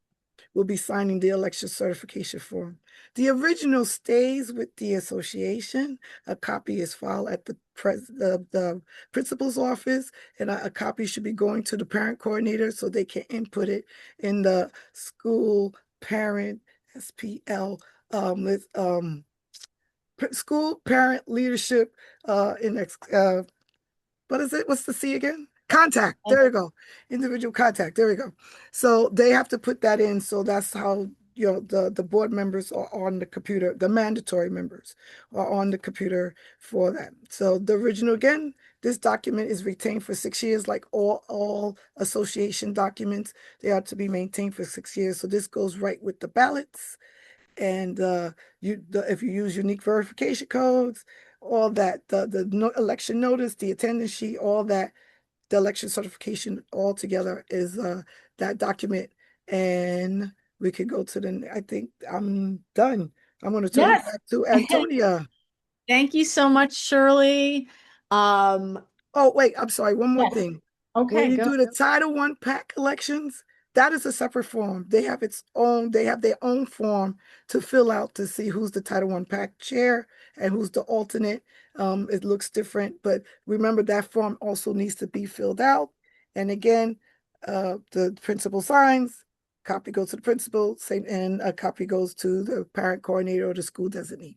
will be signing the election certification form. The original stays with the association. A copy is filed at the principal's office, and a copy should be going to the parent coordinator so they can input it in the school parent SPL school parent leadership what is it? What's the C again? Contact. There you go. Individual contact. There we go. So they have to put that in. So that's how the board members are on the computer. The mandatory members are on the computer for that. So the original, again, this document is retained for 6 years, like all association documents. They are to be maintained for 6 years. So this goes right with the ballots. And if you use unique verification codes, all that, the election notice, the attendance sheet, all that, the election certification all together is that document. And we could go to I think I'm done. I'm going to turn it back to Antonia. Thank you so much, Shirley. Oh, wait, I'm sorry. One more thing. Okay, When you go. do the Title I PAC elections, that is a separate form. They have their own form to fill out to see who's the Title I PAC chair and who's the alternate. It looks different, but remember that form also needs to be filled out. And again, the principal signs, copy goes to the principal, and a copy goes to the parent coordinator or the school designee.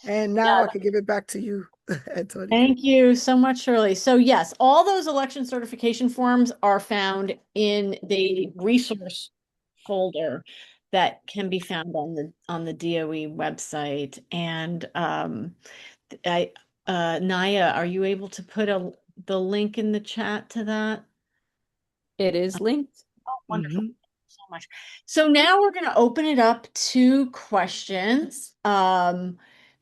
And now I can give it back to you, Antonia. Thank you so much, Shirley. So yes, all those election certification forms are found in the resource folder that can be found on the DOE website. And Naya, are you able to put the link in the chat to that? It is linked. Oh, wonderful. So much. So now we're going to open it up to questions.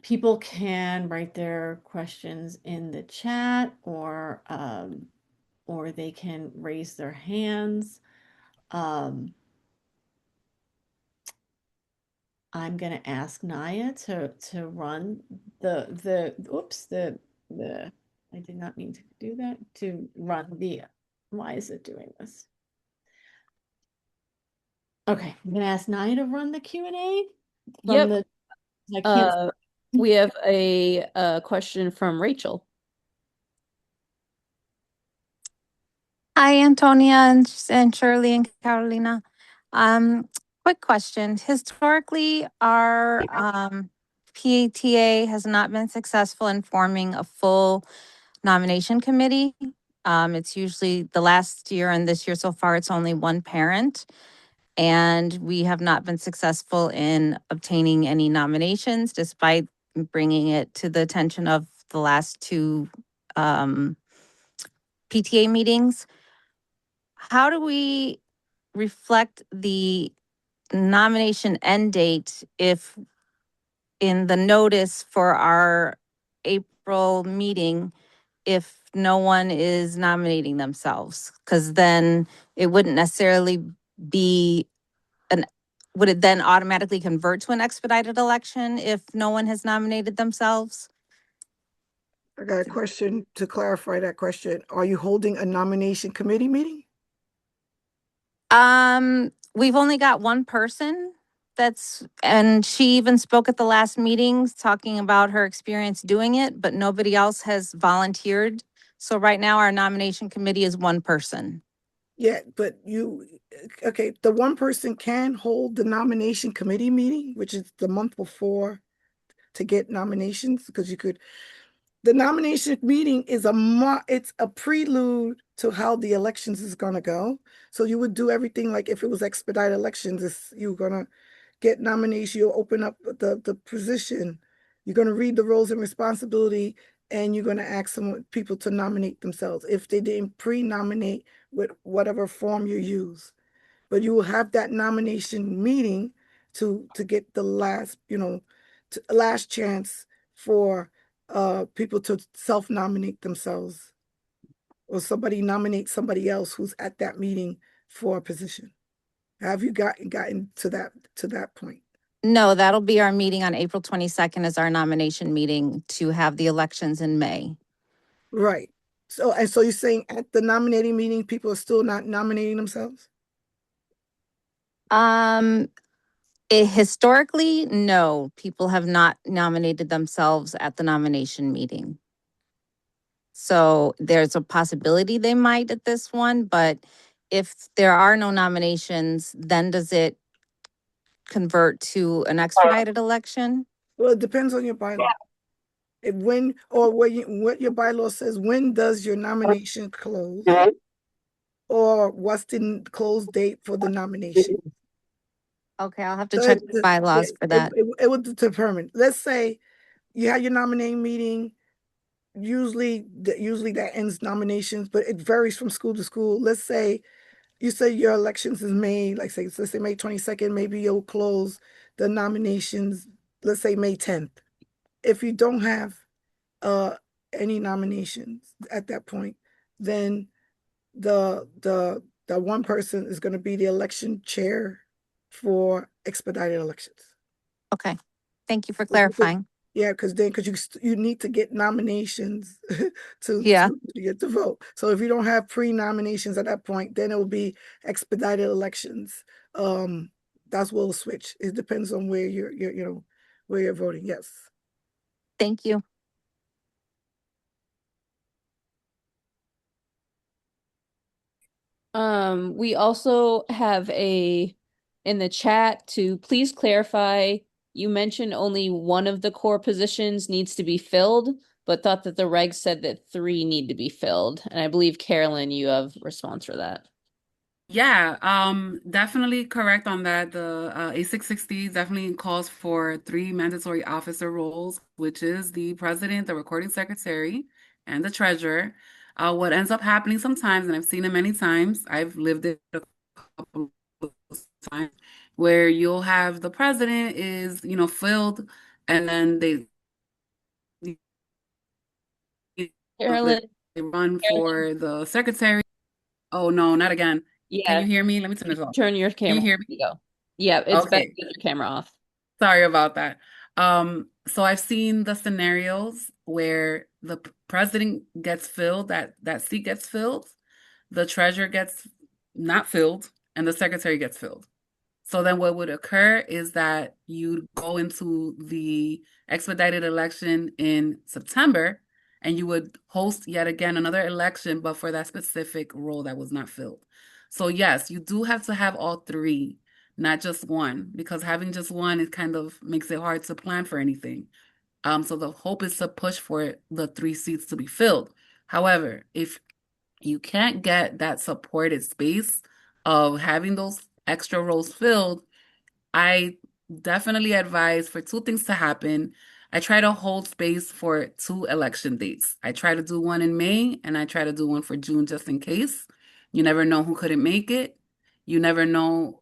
People can write their questions in the chat or they can raise their hands. I'm going to ask Naya to run I did not mean to do that, to run why is it doing this? Okay, I'm gonna ask Naya to run the Q&A from Yep. I can't. We have a question from Rachel. Hi, Antonia and Shirley and Carolina. Quick question. Historically, our PTA has not been successful in forming a full nomination committee. It's usually the last year and this year so far, it's only one parent. And we have not been successful in obtaining any nominations despite bringing it to the attention of the last two PTA meetings. How do we reflect the nomination end date if in the notice for our April meeting, if no one is nominating themselves? Because then it wouldn't necessarily be would it then automatically convert to an expedited election if no one has nominated themselves? I got a question to clarify that question. Are you holding a nomination committee meeting? We've only got one person and she even spoke at the last meetings talking about her experience doing it, but nobody else has volunteered. So right now our nomination committee is one person. Yeah, but okay, the one person can hold the nomination committee meeting, which is the month before to get nominations, because the nomination meeting is it's a prelude to how the elections is gonna go. So you would do everything like if it was expedited elections, you're gonna get nomination, you'll open up the position, you're gonna read the roles and responsibility, and you're gonna ask people to nominate themselves if they didn't pre-nominate with whatever form you use. But you will have that nomination meeting to get the last chance for people to self-nominate themselves, or somebody nominate somebody else who's at that meeting for a position. Have you gotten to that point? No, that'll be our meeting on April 22nd is our nomination meeting to have the elections in May. Right. So you're saying at the nominating meeting, people are still not nominating themselves? Historically, no, people have not nominated themselves at the nomination meeting. So there's a possibility they might at this one, but if there are no nominations, then does it convert to an expedited election? Well, it depends on your bylaw. What your bylaw says, when does your nomination close? Or what's the close date for the nomination? Okay, I'll have to check the bylaws for that. It would determine. Let's say you have your nominating meeting. Usually that ends nominations, but it varies from school to school. Let's say you say your elections is May, let's say May 22nd, maybe you'll close the nominations, let's say May 10th. If you don't have any nominations at that point, then the one person is going to be the election chair for expedited elections. Okay, thank you for clarifying. Yeah, because you need to get nominations Yeah. to get to vote. So if you don't have pre-nominations at that point, then it will be expedited elections. That's what will switch. It depends on where you're where you're voting. Yes. Thank you. We also have in the chat to please clarify, you mentioned only one of the core positions needs to be filled, but thought that the regs said that 3 need to be filled. And I believe, Carolyn, you have a response for that. Yeah, definitely correct on that. The A660 definitely calls for 3 mandatory officer roles, which is the president, the recording secretary, and the treasurer. What ends up happening sometimes, and I've seen it many times, I've lived it a couple of times, where you'll have the president is, filled, and then Carolyn, they run for the secretary. Oh no, not again. Can yeah, you hear me? Let me turn this off. turn your Can you camera hear off. me? Go. Yeah, it's better Okay. to get your camera off. Sorry about that. So I've seen the scenarios where the president gets filled, that seat gets filled, the treasurer gets not filled, and the secretary gets filled. So then what would occur is that you go into the expedited election in September and you would host yet again another election, but for that specific role that was not filled. So yes, you do have to have all 3, not just one, because having just one, it kind of makes it hard to plan for anything. So the hope is to push for the 3 seats to be filled. However, if you can't get that supported space of having those extra roles filled, I definitely advise for 2 things to happen. I try to hold space for 2 election dates. I try to do one in May and I try to do one for June just in case. You never know who couldn't make it. You never know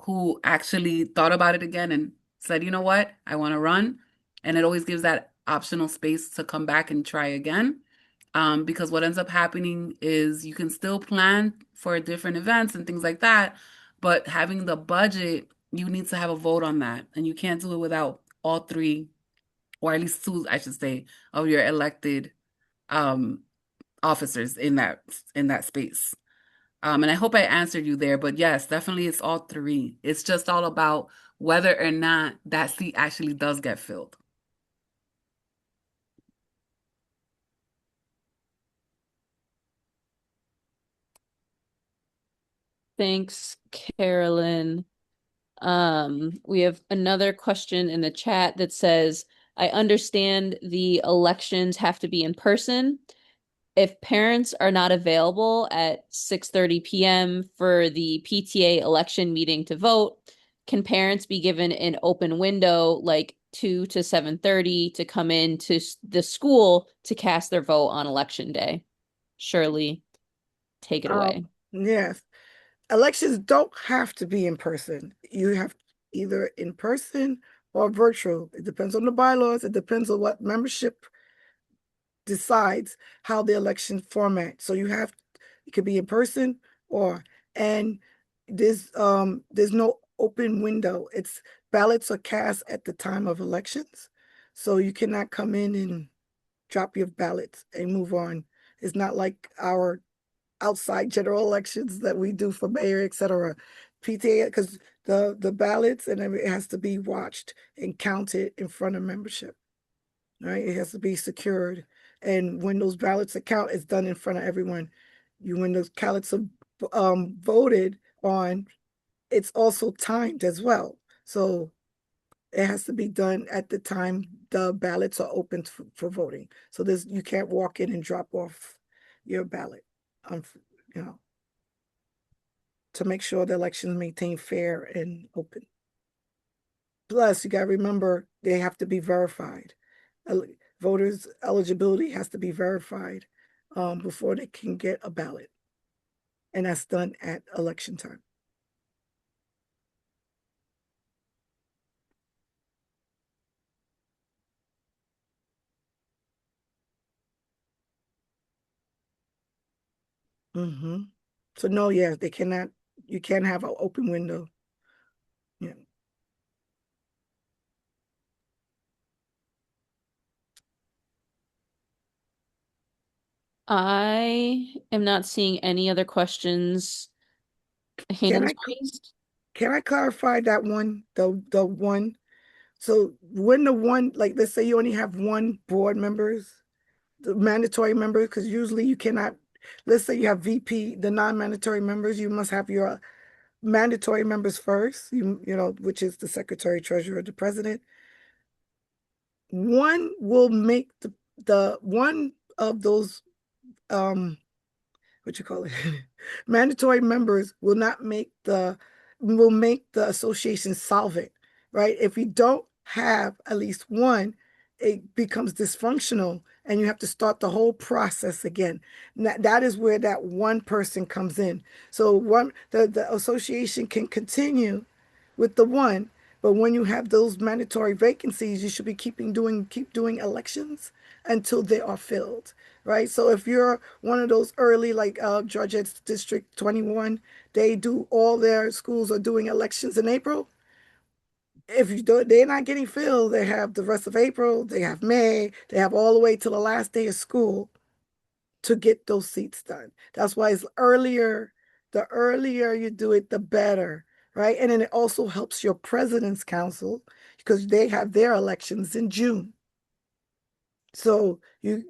who actually thought about it again and said, you know what, I want to run. And it always gives that optional space to come back and try again. Because what ends up happening is you can still plan for different events and things like that, but having the budget, you need to have a vote on that. And you can't do it without all 3, or at least 2, I should say, of your elected um, officers in that space. And I hope I answered you there, but yes, definitely it's all 3. It's just all about whether or not that seat actually does get filled. Thanks, Carolyn. We have another question in the chat that says, I understand the elections have to be in person. If parents are not available at 6:30 p.m. for the PTA election meeting to vote, can parents be given an open window like 2 to 7:30 to come into the school to cast their vote on election day? Shirley, take it away. Yes. Elections don't have to be in person. You have either in person or virtual. It depends on the bylaws. It depends on what membership decides how the election format. So it could be in person and there's no open window. It's ballots are cast at the time of elections. So you cannot come in and drop your ballots and move on. It's not like our outside general elections that we do for mayor, etc. PTA, because the ballots and everything has to be watched and counted in front of membership. Right? It has to be secured. And when those ballots are counted, it's done in front of everyone. When those ballots are voted on, it's also timed as well. So it has to be done at the time the ballots are open for voting. So you can't walk in and drop off your ballot, you know, to make sure the elections maintain fair and open. Plus, you got to remember they have to be verified. Voters' eligibility has to be verified before they can get a ballot. And that's done at election time. So no, yeah, you can't have an open window. Yeah. I am not seeing any other questions. Can Hands I raised. can I clarify that one? The one. So when the one, like let's say you only have one board members, the mandatory members, because usually you cannot, let's say you have VP, the non-mandatory members, you must have your mandatory members first, you know, which is the secretary, treasurer, the president. One will make the one of those what you call it mandatory members will make the association solvent, right? If you don't have at least one, it becomes dysfunctional and you have to start the whole process again. That is where that one person comes in. So the association can continue with the one, but when you have those mandatory vacancies, you should be keep doing elections until they are filled, right? So if you're one of those early, like Georgette's District 21, they do all their schools are doing elections in April. If you do, they're not getting filled, they have the rest of April, they have May, they have all the way till the last day of school to get those seats done. That's why it's earlier. The earlier you do it, the better, right? And then it also helps your president's council because they have their elections in June. So there's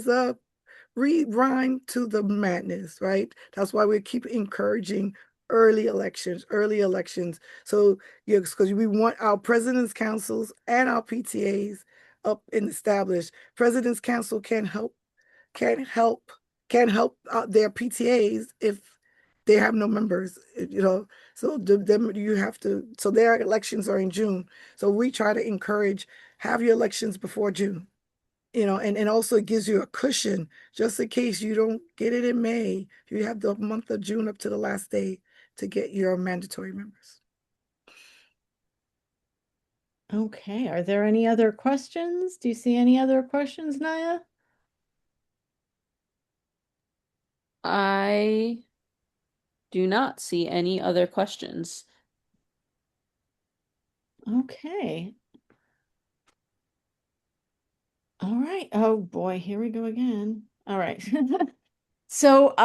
a rhyme to the madness, right? That's why we keep encouraging early elections. So because we want our president's councils and our PTAs up and established. President's council can help out their PTAs if they have no members, you know. So them you have to. So their elections are in June. So we try to encourage have your elections before June, you know, and also it gives you a cushion just in case you don't get it in May. You have the month of June up to the last day to get your mandatory members. Okay, are there any other questions? Do you see any other questions, Naya? I do not see any other questions. Okay. All right. Oh boy, here we go again. All right. So,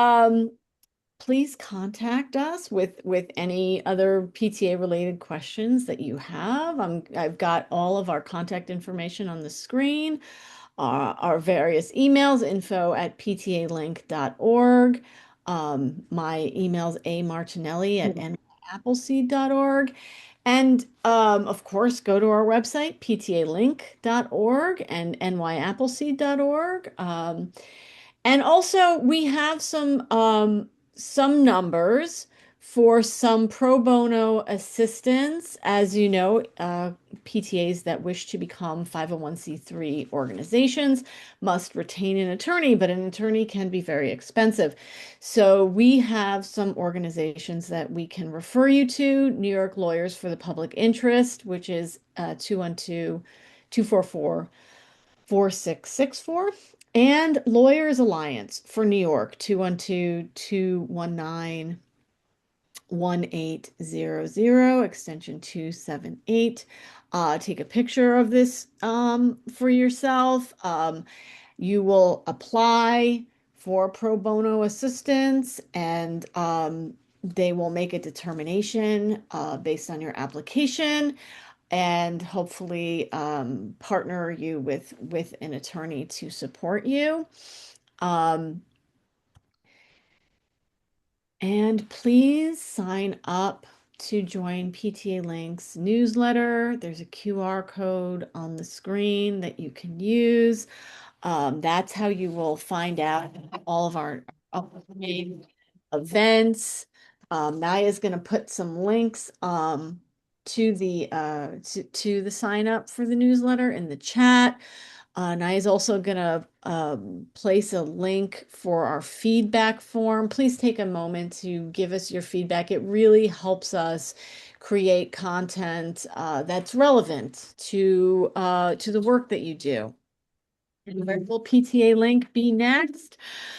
please contact us with any other PTA related questions that you have. I've got all of our contact information on the screen, our various emails, info@ptalink.org. My email's amartinelli@nappleseed.org. And of course, go to our website, PTAlink.org and nyappleseed.org. And also, we have some numbers for some pro bono assistance. As you know, PTAs that wish to become 501c3 organizations must retain an attorney, but an attorney can be very expensive. So we have some organizations that we can refer you to: New York Lawyers for the Public Interest, which is 212-244 4664, and Lawyers Alliance for New York, 212-219-1800, extension 278. Take a picture of this for yourself. You will apply for pro bono assistance, and they will make a determination based on your application, and hopefully partner you with an attorney to support you. And please sign up to join PTA Link's newsletter. There's a QR code on the screen that you can use. That's how you will find out all of our upcoming events. Naya's going to put some links to the sign up for the newsletter in the chat. Naya's also going to place a link for our feedback form. Please take a moment to give us your feedback. It really helps us create content that's relevant to the work that you do. And where will PTA Link be next?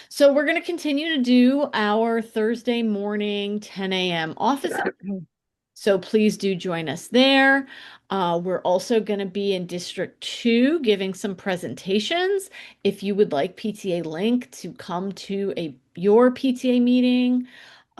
So we're going to continue to do our Thursday morning 10 a.m. office. So please do join us there. We're also going to be in District 2 giving some presentations. If you would like PTAlink to come to your PTA meeting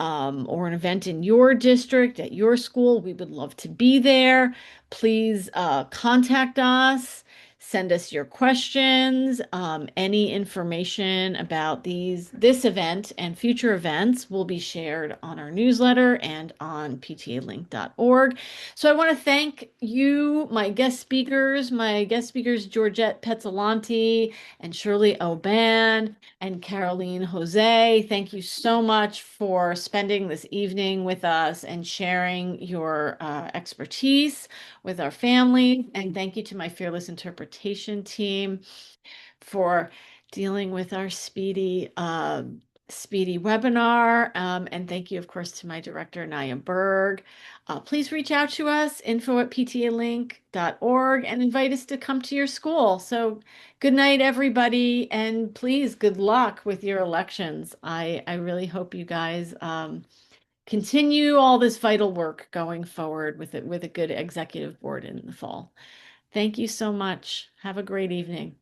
or an event in your district, at your school, we would love to be there. Please contact us. Send us your questions. Any information about this event and future events will be shared on our newsletter and on PTAlink.org. So I want to thank you, my guest speakers, Georgette Pezzolanti and Shirley Aubin and Caroline Jose. Thank you so much for spending this evening with us and sharing your expertise with our family. And thank you to my fearless interpretation team for dealing with our speedy webinar. And thank you, of course, to my director, Naya Berg. Please reach out to us, info@ptalink.org, and invite us to come to your school. So good night, everybody. And please, good luck with your elections. I really hope you guys continue all this vital work going forward with a good executive board in the fall. Thank you so much. Have a great evening.